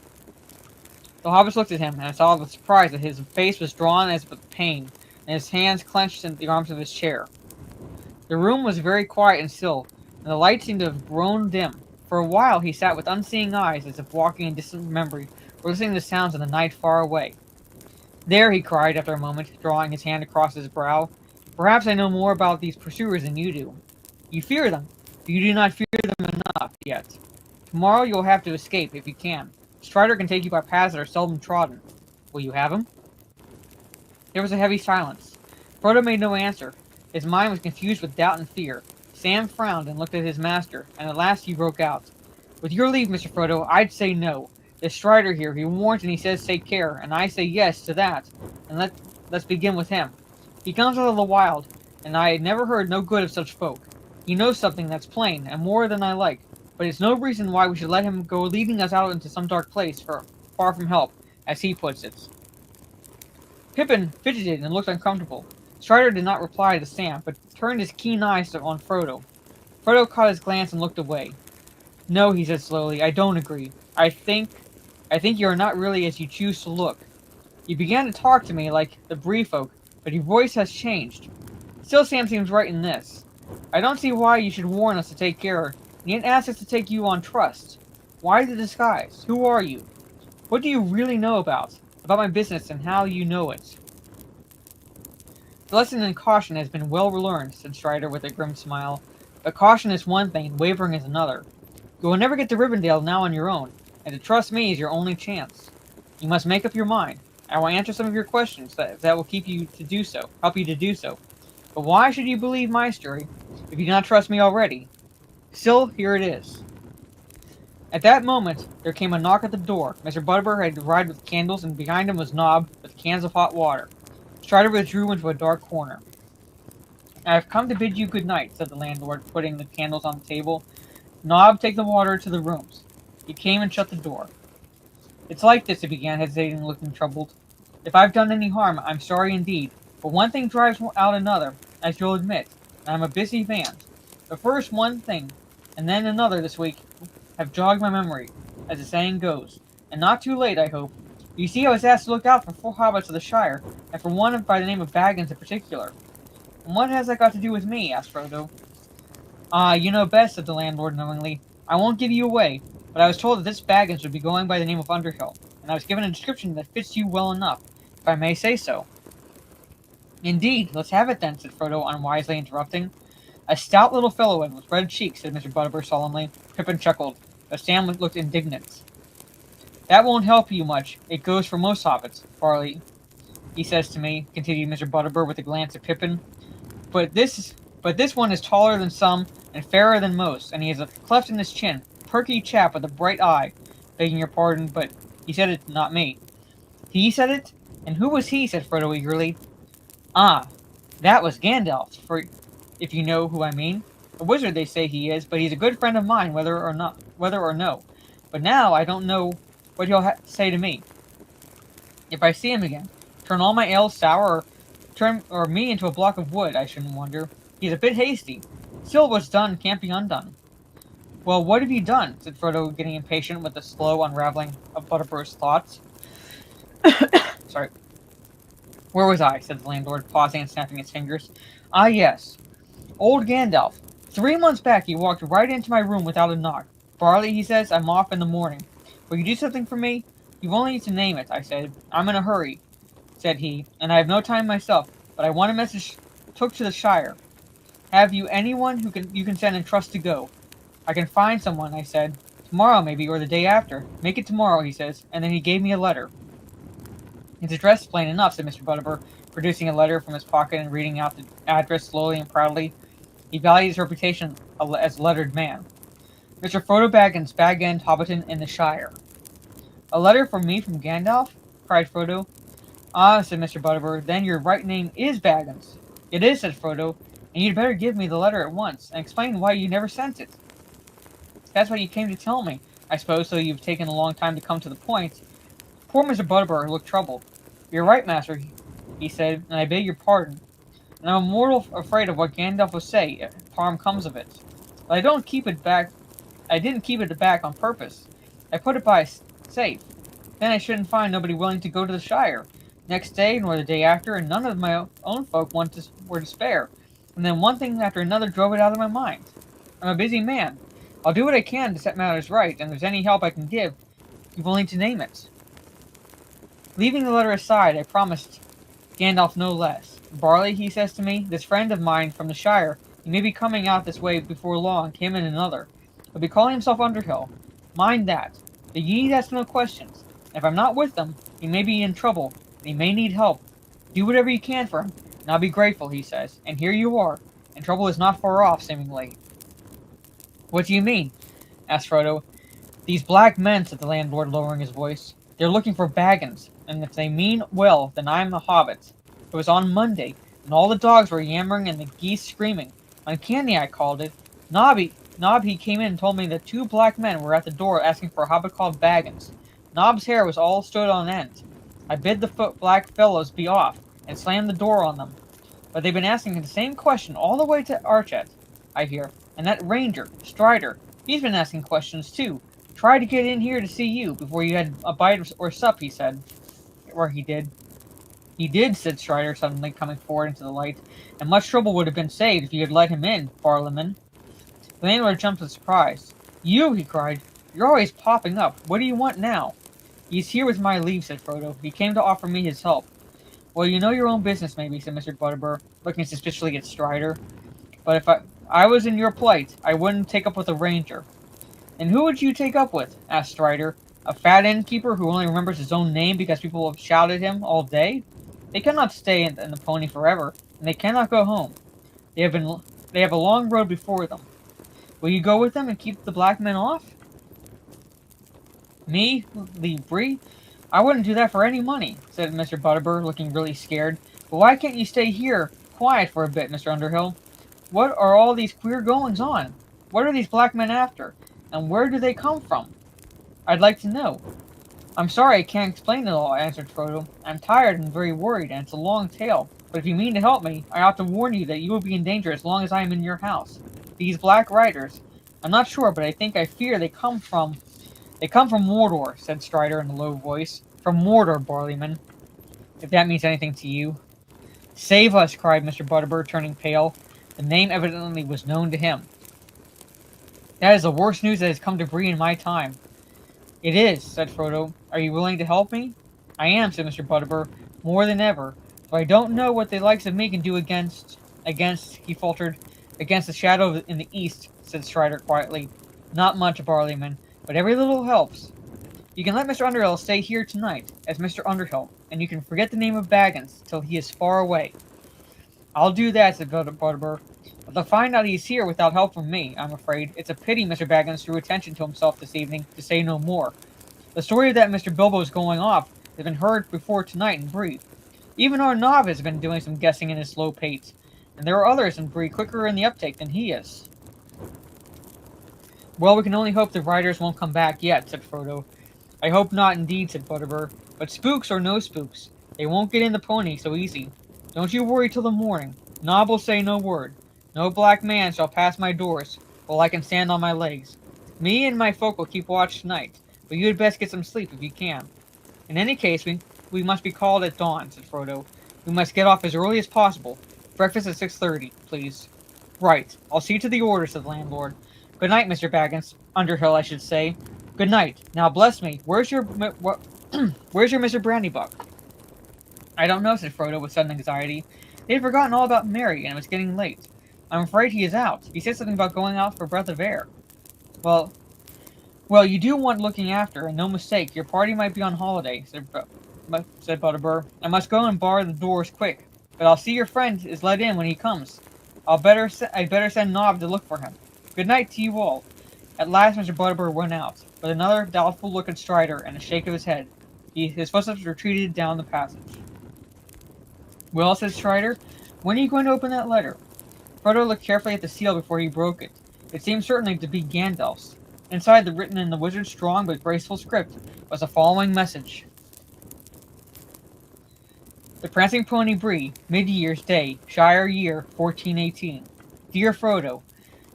The hobbits looked at him, and I saw with surprise that his face was drawn as with pain, and his hands clenched in the arms of his chair. The room was very quiet and still, and the light seemed to have grown dim. For a while he sat with unseeing eyes, as if walking in distant memory, or listening to sounds in the night far away. There, he cried after a moment, drawing his hand across his brow. Perhaps I know more about these pursuers than you do. You fear them, but you do not fear them enough yet. Tomorrow you will have to escape, if you can. Strider can take you by paths that are seldom trodden. Will you have him? There was a heavy silence. Frodo made no answer. His mind was confused with doubt and fear. Sam frowned and looked at his master, and at last he broke out. With your leave, Mr. Frodo, I'd say no. There's Strider here. He warns and he says take care, and I say yes to that. And let's begin with him. He comes out of the wild, and I had never heard no good of such folk. He knows something that's plain, and more than I like, but it's no reason why we should let him go leading us out into some dark place far from help, as he puts it. Pippin fidgeted and looked uncomfortable. Strider did not reply to Sam, but turned his keen eyes on Frodo. Frodo caught his glance and looked away. No, he said slowly, I don't agree. I think I think you are not really as you choose to look. You began to talk to me like the Bree folk, but your voice has changed. Still, Sam seems right in this. I don't see why you should warn us to take care, and yet ask us to take you on trust. Why the disguise? Who are you? What do you really know about my business and how you know it? The lesson in caution has been well learned, said Strider with a grim smile. But caution is one thing, wavering is another. You will never get to Rivendell now on your own, and to trust me is your only chance. You must make up your mind. I will answer some of your questions that will help you to do so. But why should you believe my story if you do not trust me already? Still, here it is. At that moment, there came a knock at the door. Mr. Butterbur had arrived with candles, and behind him was Nob with cans of hot water. Strider withdrew into a dark corner. I have come to bid you good night, said the landlord, putting the candles on the table. Nob, take the water to the rooms. He came and shut the door. It's like this, he began, hesitating and looking troubled. If I've done any harm, I'm sorry indeed, but one thing drives out another, as you'll admit, and I'm a busy man. The first one thing, and then another this week, have jogged my memory, as the saying goes, and not too late, I hope. You see, I was asked to look out for 4 hobbits of the Shire, and for one by the name of Baggins in particular. And what has that got to do with me? Asked Frodo. You know best, said the landlord knowingly. I won't give you away, but I was told that this Baggins would be going by the name of Underhill, and I was given a description that fits you well enough, if I may say so. Indeed, let's have it then, said Frodo, unwisely interrupting. A stout little fellow with red cheeks, said Mr. Butterbur solemnly. Pippin chuckled, but Sam looked indignant. That won't help you much. It goes for most hobbits, Farley, he says to me, continued Mr. Butterbur with a glance at Pippin. But this one is taller than some, and fairer than most, and he has a cleft in his chin. Perky chap with a bright eye. Begging your pardon, but he said it, not me. He said it? And who was he? Said Frodo eagerly. Ah, that was Gandalf, for if you know who I mean. A wizard they say he is, but he's a good friend of mine, whether or no. But now I don't know what he'll say to me. If I see him again, turn all my ale sour, or me into a block of wood, I shouldn't wonder. He's a bit hasty. Still, what's done can't be undone. Well, what have you done? Said Frodo, getting impatient with the slow unraveling of Butterbur's thoughts. Sorry. Where was I? Said the landlord, pausing and snapping his fingers. Ah, yes. Old Gandalf. 3 months back, he walked right into my room without a knock. Barley, he says, I'm off in the morning. Will you do something for me? You only need to name it, I said. I'm in a hurry, said he, and I have no time myself, but I want a message took to the Shire. Have you anyone you can send and trust to go? I can find someone, I said. Tomorrow, maybe, or the day after. Make it tomorrow, he says, and then he gave me a letter. It's addressed plain enough, said Mr. Butterbur, producing a letter from his pocket and reading out the address slowly and proudly. He valued his reputation as a lettered man. Mr. Frodo Baggins, Bag End, Hobbiton in the Shire. A letter from me from Gandalf? Cried Frodo. Ah, said Mr. Butterbur, then your right name is Baggins. It is, said Frodo, and you'd better give me the letter at once, and explain why you never sent it. That's what you came to tell me, I suppose, so you've taken a long time to come to the point. Poor Mr. Butterbur looked troubled. You're right, master, he said, and I beg your pardon. And I'm mortal afraid of what Gandalf will say if harm comes of it. But I didn't keep it back on purpose. I put it by safe. Then I shouldn't find nobody willing to go to the Shire. Next day, nor the day after, and none of my own folk were to spare. And then one thing after another drove it out of my mind. I'm a busy man. I'll do what I can to set matters right, and if there's any help I can give, you've only to name it. Leaving the letter aside, I promised Gandalf no less. Barley, he says to me, this friend of mine from the Shire, he may be coming out this way before long, him and another. He'll be calling himself Underhill. Mind that. But ye need ask no questions. If I'm not with them, he may be in trouble, and he may need help. Do whatever you can for him, and I'll be grateful, he says. And here you are, and trouble is not far off, seemingly. What do you mean? Asked Frodo. These black men, said the landlord, lowering his voice. They're looking for Baggins, and if they mean well, then I'm a hobbit. It was on Monday, and all the dogs were yammering and the geese screaming. Uncanny, I called it. Nob, he came in and told me that 2 black men were at the door asking for a hobbit called Baggins. Nob's hair was all stood on end. I bid the black fellows be off, and slammed the door on them. But they've been asking the same question all the way to Archet, I hear. And that ranger, Strider, he's been asking questions too, Tried to get in here to see you before you had a bite or sup, he said. Or he did. He did, said Strider, suddenly coming forward into the light, and much trouble would have been saved if you had let him in, Barleyman. The landlord jumped with surprise. You, he cried. You're always popping up. What do you want now? He's here with my leave, said Frodo. He came to offer me his help. Well, you know your own business, maybe, said Mr. Butterbur, looking suspiciously at Strider. But if I was in your plight, I wouldn't take up with a ranger. And who would you take up with? Asked Strider. A fat innkeeper who only remembers his own name because people have shouted him all day? They cannot stay in the pony forever, and they cannot go home. They have a long road before them. Will you go with them and keep the black men off? Me? Leave Bree? I wouldn't do that for any money, said Mr. Butterbur, looking really scared. But why can't you stay here quiet for a bit, Mr. Underhill? What are all these queer goings on? What are these black men after? And where do they come from? I'd like to know. I'm sorry I can't explain it all, answered Frodo. I'm tired and very worried, and it's a long tale. But if you mean to help me, I ought to warn you that you will be in danger as long as I am in your house. These black riders, I'm not sure, but I fear they come from Mordor, said Strider in a low voice. From Mordor, Barleyman. If that means anything to you. Save us, cried Mr. Butterbur, turning pale. The name evidently was known to him. That is the worst news that has come to Bree in my time. It is, said Frodo. Are you willing to help me? I am, said Mr. Butterbur, more than ever. But I don't know what the likes of me can do against, he faltered, against the shadow in the east, said Strider quietly. Not much, Barleyman, but every little helps. You can let Mr. Underhill stay here tonight, as Mr. Underhill, and you can forget the name of Baggins till he is far away. I'll do that, said Butterbur. But to find out he's here without help from me, I'm afraid. It's a pity Mr. Baggins drew attention to himself this evening, to say no more. The story of that Mr. Bilbo's going off has been heard before tonight in Bree. Even our Nob has been doing some guessing in his slow pace, and there are others in Bree quicker in the uptake than he is. Well, we can only hope the riders won't come back yet, said Frodo. I hope not indeed, said Butterbur. But spooks or no spooks, they won't get in the pony so easy. Don't you worry till the morning. Nob will say no word. No black man shall pass my doors, while I can stand on my legs. Me and my folk will keep watch tonight, but you had best get some sleep if you can. In any case, we must be called at dawn, said Frodo. We must get off as early as possible. Breakfast at 6:30, please. Right. I'll see to the order, said the landlord. Good night, Mr. Baggins. Underhill, I should say. Good night. Now, bless me, where's your Mr. Brandybuck? I don't know, said Frodo with sudden anxiety. They had forgotten all about Merry, and it was getting late. I'm afraid he is out. He said something about going out for a breath of air. Well, you do want looking after, and no mistake. Your party might be on holiday, said Butterbur. I must go and bar the doors quick, but I'll see your friend is let in when he comes. I'd better send Nob to look for him. Good night to you all. At last Mr. Butterbur went out, with another doubtful look at Strider and a shake of his head. His footsteps retreated down the passage. Well, said Strider, when are you going to open that letter? Frodo looked carefully at the seal before he broke it. It seemed certainly to be Gandalf's. Inside, written in the wizard's strong but graceful script, was the following message. The Prancing Pony Bree, Mid-Year's Day, Shire Year 1418. Dear Frodo,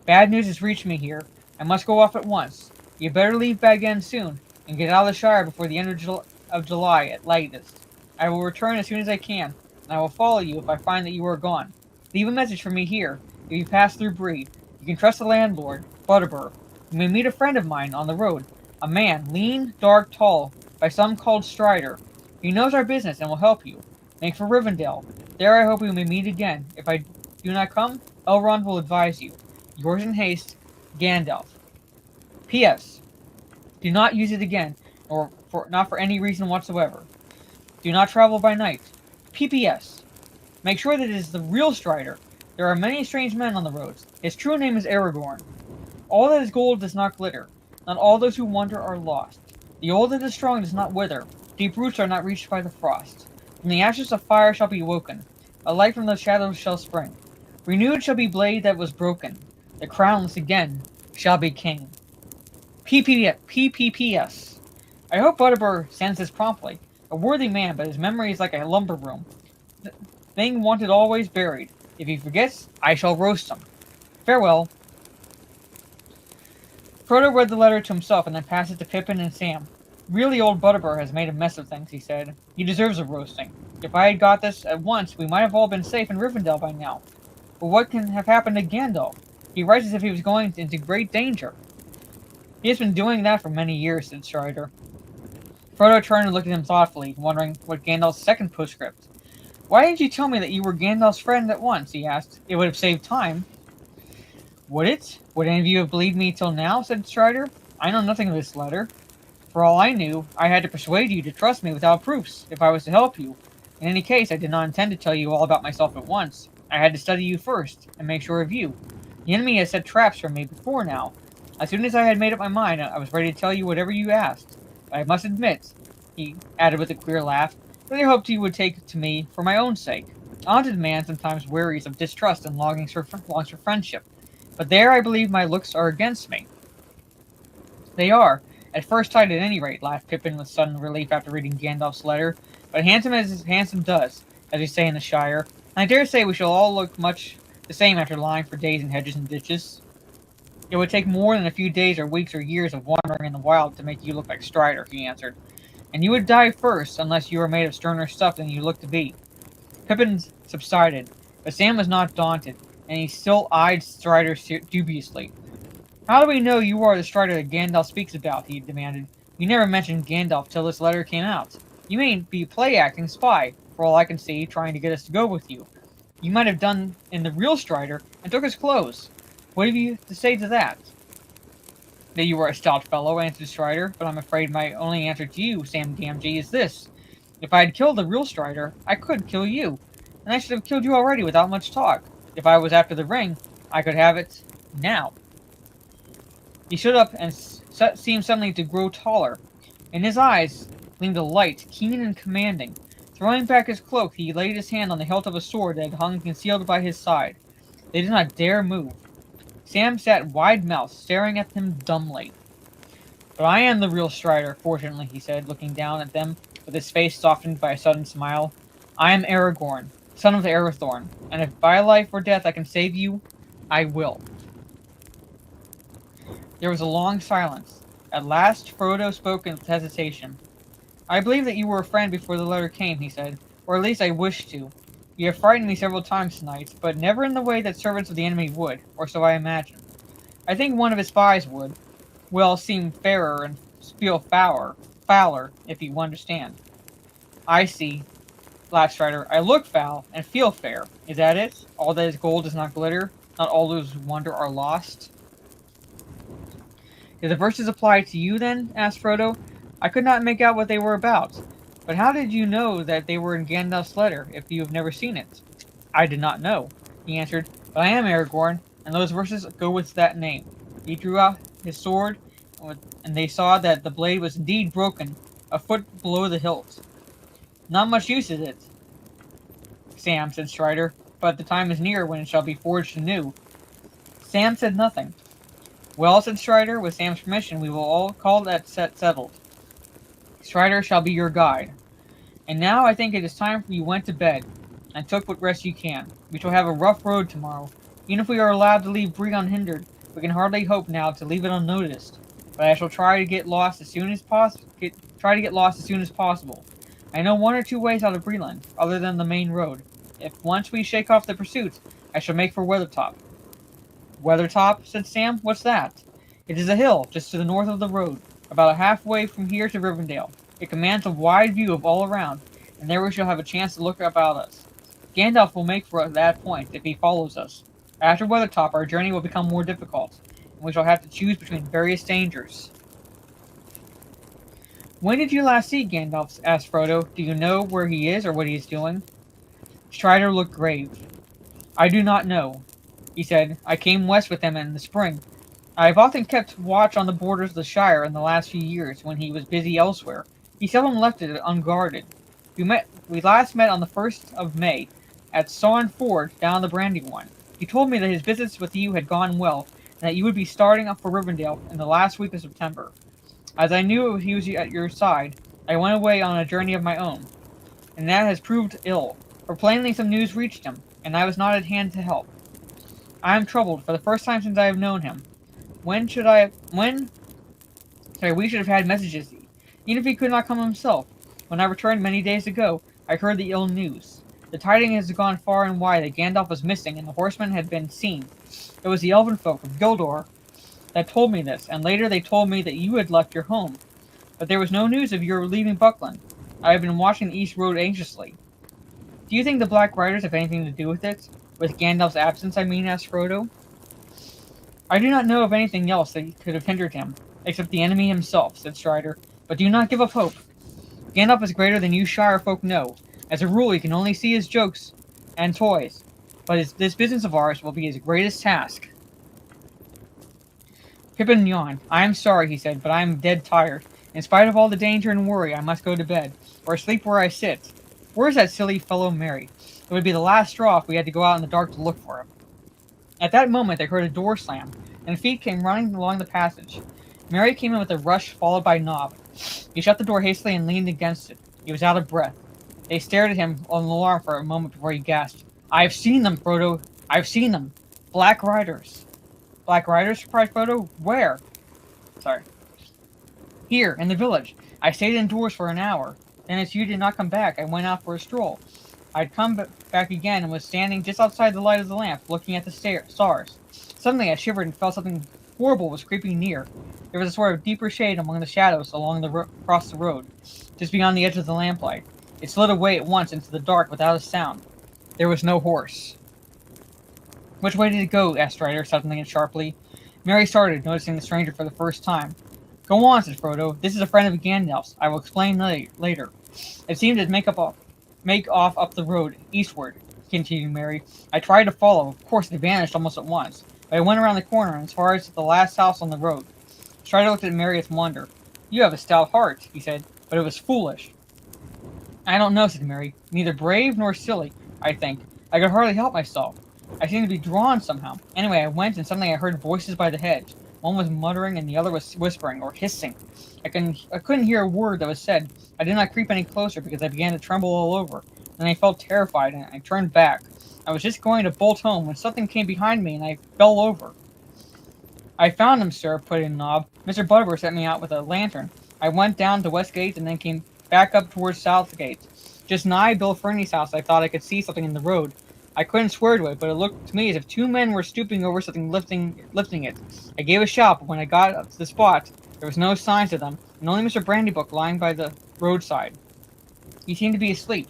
bad news has reached me here. I must go off at once. You better leave Bag End soon, and get out of the Shire before the end of July at latest. I will return as soon as I can, and I will follow you if I find that you are gone. Leave a message for me here, if you pass through Bree. You can trust the landlord, Butterbur. You may meet a friend of mine on the road, a man, lean, dark, tall, by some called Strider. He knows our business and will help you. Make for Rivendell. There I hope we may meet again. If I do not come, Elrond will advise you. Yours in haste, Gandalf. P.S. Do not use it again, not for any reason whatsoever. Do not travel by night. P.P.S. Make sure that it is the real Strider. There are many strange men on the roads. His true name is Aragorn. All that is gold does not glitter. Not all those who wander are lost. The old that is strong does not wither. Deep roots are not reached by the frost. From the ashes of fire shall be woken. A light from the shadows shall spring. Renewed shall be blade that was broken. The crownless again shall be king. P.P.P.S. I hope Butterbur sends this promptly. A worthy man, but his memory is like a lumber room. Thing wanted always buried. If he forgets, I shall roast him. Farewell. Frodo read the letter to himself and then passed it to Pippin and Sam. Really, old Butterbur has made a mess of things, he said. He deserves a roasting. If I had got this at once, we might have all been safe in Rivendell by now. But what can have happened to Gandalf? He writes as if he was going into great danger. He has been doing that for many years, said Strider. Frodo turned and looked at him thoughtfully, wondering what Gandalf's second postscript. Why didn't you tell me that you were Gandalf's friend at once? He asked. It would have saved time. Would it? Would any of you have believed me till now? Said Strider. I know nothing of this letter. For all I knew, I had to persuade you to trust me without proofs, if I was to help you. In any case, I did not intend to tell you all about myself at once. I had to study you first, and make sure of you. The enemy has set traps for me before now. As soon as I had made up my mind, I was ready to tell you whatever you asked. But I must admit, he added with a queer laugh, that I hoped you would take to me for my own sake. A haunted man sometimes wearies of distrust and longs for friendship. But there I believe my looks are against me. They are. At first sight at any rate, laughed Pippin with sudden relief after reading Gandalf's letter. But handsome as handsome does, as we say in the Shire. And I dare say we shall all look much the same after lying for days in hedges and ditches. It would take more than a few days or weeks or years of wandering in the wild to make you look like Strider, he answered. And you would die first, unless you were made of sterner stuff than you look to be. Pippin subsided, but Sam was not daunted, and he still eyed Strider dubiously. How do we know you are the Strider that Gandalf speaks about? He demanded. You never mentioned Gandalf till this letter came out. You may be a play-acting spy, for all I can see, trying to get us to go with you. You might have done in the real Strider and took his clothes. What have you to say to that? That you are a stout fellow, answered Strider, but I'm afraid my only answer to you, Sam Gamgee, is this. If I had killed the real Strider, I could kill you, and I should have killed you already without much talk. If I was after the ring, I could have it now. He stood up and seemed suddenly to grow taller. In his eyes gleamed a light, keen and commanding. Throwing back his cloak, he laid his hand on the hilt of a sword that hung concealed by his side. They did not dare move. Sam sat wide-mouthed, staring at him dumbly. But I am the real Strider, fortunately, he said, looking down at them, with his face softened by a sudden smile. I am Aragorn, son of Arathorn, and if by life or death I can save you, I will. There was a long silence. At last, Frodo spoke with hesitation. I believe that you were a friend before the letter came, he said, or at least I wished to. You have frightened me several times tonight, but never in the way that servants of the enemy would, or so I imagine. I think one of his spies would, well, seem fairer and feel fouler, if you understand. I see, laughed Strider. I look foul, and feel fair. Is that it? All that is gold does not glitter? Not all those who wander are lost? Did the verses apply to you, then? Asked Frodo. I could not make out what they were about. But how did you know that they were in Gandalf's letter, if you have never seen it? I did not know, he answered, but I am Aragorn, and those verses go with that name. He drew out his sword, and they saw that the blade was indeed broken, a foot below the hilt. Not much use is it, Sam, said Strider, but the time is near when it shall be forged anew. Sam said nothing. Well, said Strider, with Sam's permission, we will all call that settled. Strider shall be your guide. And now I think it is time for you went to bed, and took what rest you can. We shall have a rough road tomorrow. Even if we are allowed to leave Bree unhindered, we can hardly hope now to leave it unnoticed. But I shall try to get lost as soon as possible. I know one or two ways out of Breeland, other than the main road. If once we shake off the pursuit, I shall make for Weathertop. Weathertop? Said Sam. What's that? It is a hill, just to the north of the road, about halfway from here to Rivendell. It commands a wide view of all around, and there we shall have a chance to look about us. Gandalf will make for that point, if he follows us. After Weathertop, our journey will become more difficult, and we shall have to choose between various dangers. When did you last see Gandalf? Asked Frodo. Do you know where he is or what he is doing? Strider looked grave. I do not know, he said. I came west with him in the spring. I have often kept watch on the borders of the Shire in the last few years, when he was busy elsewhere. He seldom left it unguarded. We last met on the 1st of May, at Sawn Ford, down the Brandywine. He told me that his visits with you had gone well, and that you would be starting up for Rivendell in the last week of September. As I knew he was at your side, I went away on a journey of my own, and that has proved ill, for plainly some news reached him, and I was not at hand to help. I am troubled, for the first time since I have known him. When we should have had messages, even if he could not come himself. When I returned many days ago, I heard the ill news. The tidings has gone far and wide that Gandalf was missing and the horsemen had been seen. It was the elven folk of Gildor that told me this, and later they told me that you had left your home. But there was no news of your leaving Buckland. I have been watching the East Road anxiously. Do you think the Black Riders have anything to do with it? With Gandalf's absence, I mean, asked Frodo. I do not know of anything else that could have hindered him, except the enemy himself, said Strider. But do not give up hope. Gandalf is greater than you Shire folk know. As a rule, he can only see his jokes and toys, but this business of ours will be his greatest task. Pippin yawned. I am sorry, he said, but I am dead tired. In spite of all the danger and worry, I must go to bed, or sleep where I sit. Where is that silly fellow Merry? It would be the last straw if we had to go out in the dark to look for him. At that moment, they heard a door slam, and feet came running along the passage. Merry came in with a rush, followed by Nob. He shut the door hastily and leaned against it. He was out of breath. They stared at him on alarm for a moment before he gasped. I have seen them, Frodo. I have seen them. Black Riders. Black Riders? Cried Frodo. Where? Sorry. Here, in the village. I stayed indoors for an hour. Then as you did not come back, I went out for a stroll. I'd come back again and was standing just outside the light of the lamp, looking at the stars. Suddenly I shivered and felt something horrible was creeping near. There was a sort of deeper shade among the shadows across the road, just beyond the edge of the lamplight. It slid away at once into the dark without a sound. There was no horse. Which way did it go? Asked Strider suddenly and sharply. Merry started, noticing the stranger for the first time. Go on, said Frodo. This is a friend of Gandalf's. I will explain later. It seemed to make off up the road, eastward, continued Merry. I tried to follow. Of course, it vanished almost at once. But I went around the corner and as far as the last house on the road. Strider looked at Merry with wonder. You have a stout heart, he said, but it was foolish. I don't know, said Merry. Neither brave nor silly, I think. I could hardly help myself. I seemed to be drawn somehow. Anyway, I went and suddenly I heard voices by the hedge. One was muttering and the other was whispering or hissing. I couldn't hear a word that was said. I did not creep any closer because I began to tremble all over. Then I felt terrified and I turned back. I was just going to bolt home when something came behind me and I fell over. I found him, sir, put in Nob. Mr. Butterbur sent me out with a lantern. I went down to West Gate and then came back up towards South Gate. Just nigh Bill Ferny's house I thought I could see something in the road. I couldn't swear to it, but it looked to me as if two men were stooping over something lifting it. I gave a shout, but when I got up to the spot, there was no signs of them, and only Mr. Brandybook lying by the roadside. He seemed to be asleep.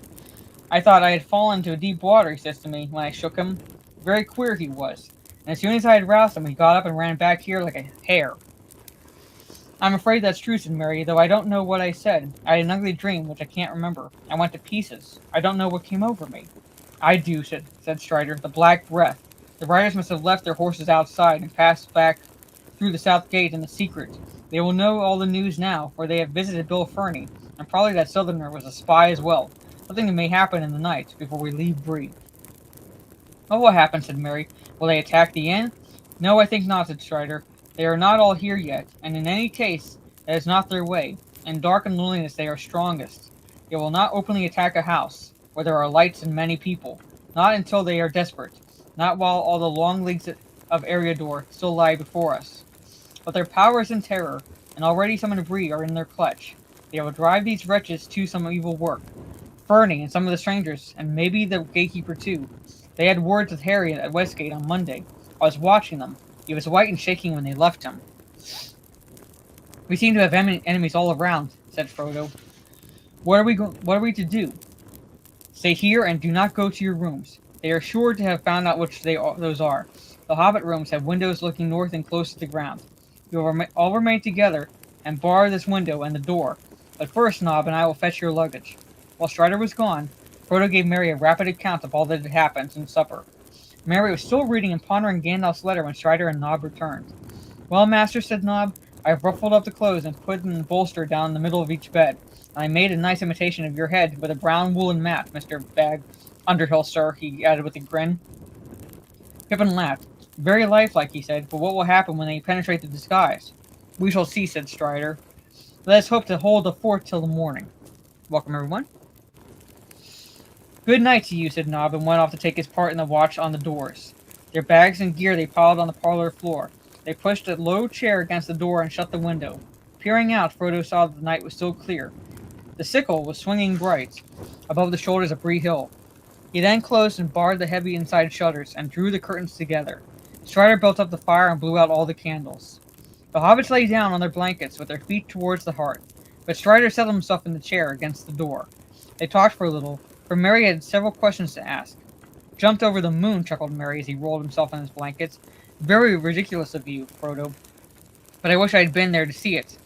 I thought I had fallen into deep water, he says to me, when I shook him. Very queer he was. And as soon as I had roused him, he got up and ran back here like a hare. I'm afraid that's true, said Merry, though I don't know what I said. I had an ugly dream, which I can't remember. I went to pieces. I don't know what came over me. I do, said Strider. The Black Breath. The riders must have left their horses outside and passed back through the South Gate in the secret. They will know all the news now, for they have visited Bill Ferny, and probably that Southerner was a spy as well. Something may happen in the night, before we leave Bree. What will happen, said Merry. Will they attack the inn? No, I think not, said Strider. They are not all here yet, and in any case, that is not their way. In dark and loneliness they are strongest. They will not openly attack a house, where there are lights and many people. Not until they are desperate. Not while all the long leagues of Eriador still lie before us. But their power is in terror, and already some in Bree are in their clutch. They will drive these wretches to some evil work. Ferny and some of the strangers, and maybe the gatekeeper too. They had words with Harry at Westgate on Monday. I was watching them. He was white and shaking when they left him. We seem to have enemies all around, said Frodo. What are we to do? Stay here and do not go to your rooms. They are sure to have found out which those are. The hobbit rooms have windows looking north and close to the ground. You will all remain together and bar this window and the door. But first, Nob and I will fetch your luggage. While Strider was gone, Frodo gave Merry a rapid account of all that had happened since supper. Merry was still reading and pondering Gandalf's letter when Strider and Nob returned. Well, master, said Nob, I have ruffled up the clothes and put in the bolster down in the middle of each bed. And I made a nice imitation of your head with a brown woolen mat, Mr. Underhill, sir, he added with a grin. Pippin laughed. Very lifelike, he said, but what will happen when they penetrate the disguise? We shall see, said Strider. Let us hope to hold the fort till the morning. Welcome, everyone. Good night to you, said Nob, and went off to take his part in the watch on the doors. Their bags and gear they piled on the parlor floor. They pushed a low chair against the door and shut the window. Peering out, Frodo saw that the night was still clear. The sickle was swinging bright above the shoulders of Bree Hill. He then closed and barred the heavy inside shutters and drew the curtains together. Strider built up the fire and blew out all the candles. The hobbits lay down on their blankets with their feet towards the hearth, but Strider settled himself in the chair against the door. They talked for a little, for Merry had several questions to ask. Jumped over the moon, chuckled Merry as he rolled himself in his blankets. Very ridiculous of you, Frodo. But I wish I had been there to see it.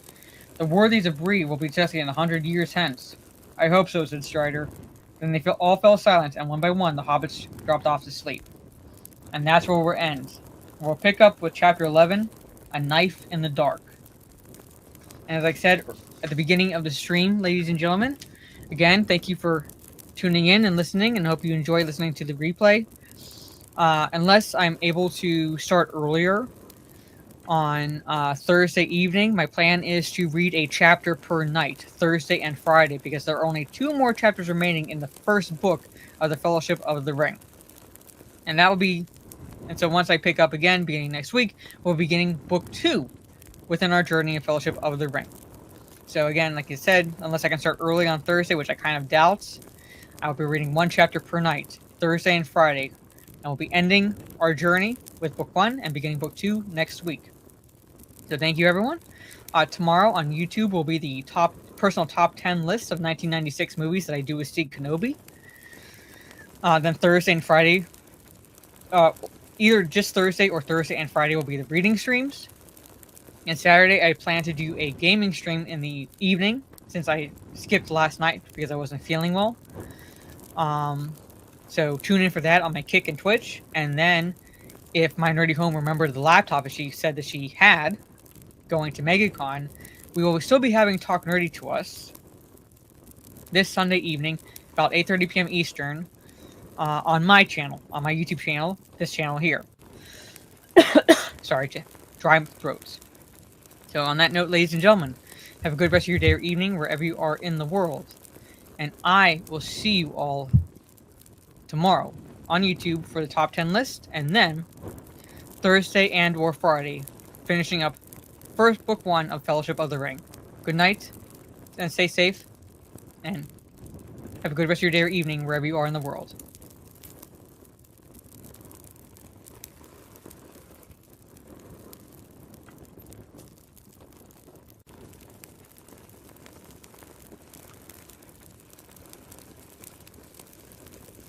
The worthies of Bree will be testing it 100 years hence. I hope so, said Strider. Then they all fell silent, and one by one the hobbits dropped off to sleep. And that's where we'll end. We'll pick up with Chapter 11, A Knife in the Dark. And as I said at the beginning of the stream, ladies and gentlemen, again, thank you for tuning in and listening, and hope you enjoy listening to the replay. Unless I'm able to start earlier on Thursday evening, my plan is to read a chapter per night, Thursday and Friday, because there are only 2 more chapters remaining in the first book of the Fellowship of the Ring. And that will be, and so once I pick up again, beginning next week, we'll be beginning book 2 within our journey of Fellowship of the Ring. So again, like I said, unless I can start early on Thursday, which I kind of doubt, I'll be reading 1 chapter per night, Thursday and Friday. And we'll be ending our journey with book 1 and beginning book 2 next week. So thank you, everyone. Tomorrow on YouTube will be the personal top 10 list of 1996 movies that I do with Steve Kenobi. Then Thursday and Friday, either just Thursday or Thursday and Friday will be the reading streams. And Saturday, I plan to do a gaming stream in the evening, since I skipped last night because I wasn't feeling well. So tune in for that on my Kick and Twitch. And then, if my nerdy home remembered the laptop that she said that she had going to MegaCon, we will still be having Talk Nerdy to Us this Sunday evening, about 8:30 p.m. Eastern, on my channel, on my YouTube channel, this channel here. Sorry, dry throats. So on that note, ladies and gentlemen, have a good rest of your day or evening wherever you are in the world. And I will see you all tomorrow on YouTube for the top 10 list, and then Thursday and or Friday, finishing up first book 1 of Fellowship of the Ring. Good night, and stay safe, and have a good rest of your day or evening wherever you are in the world.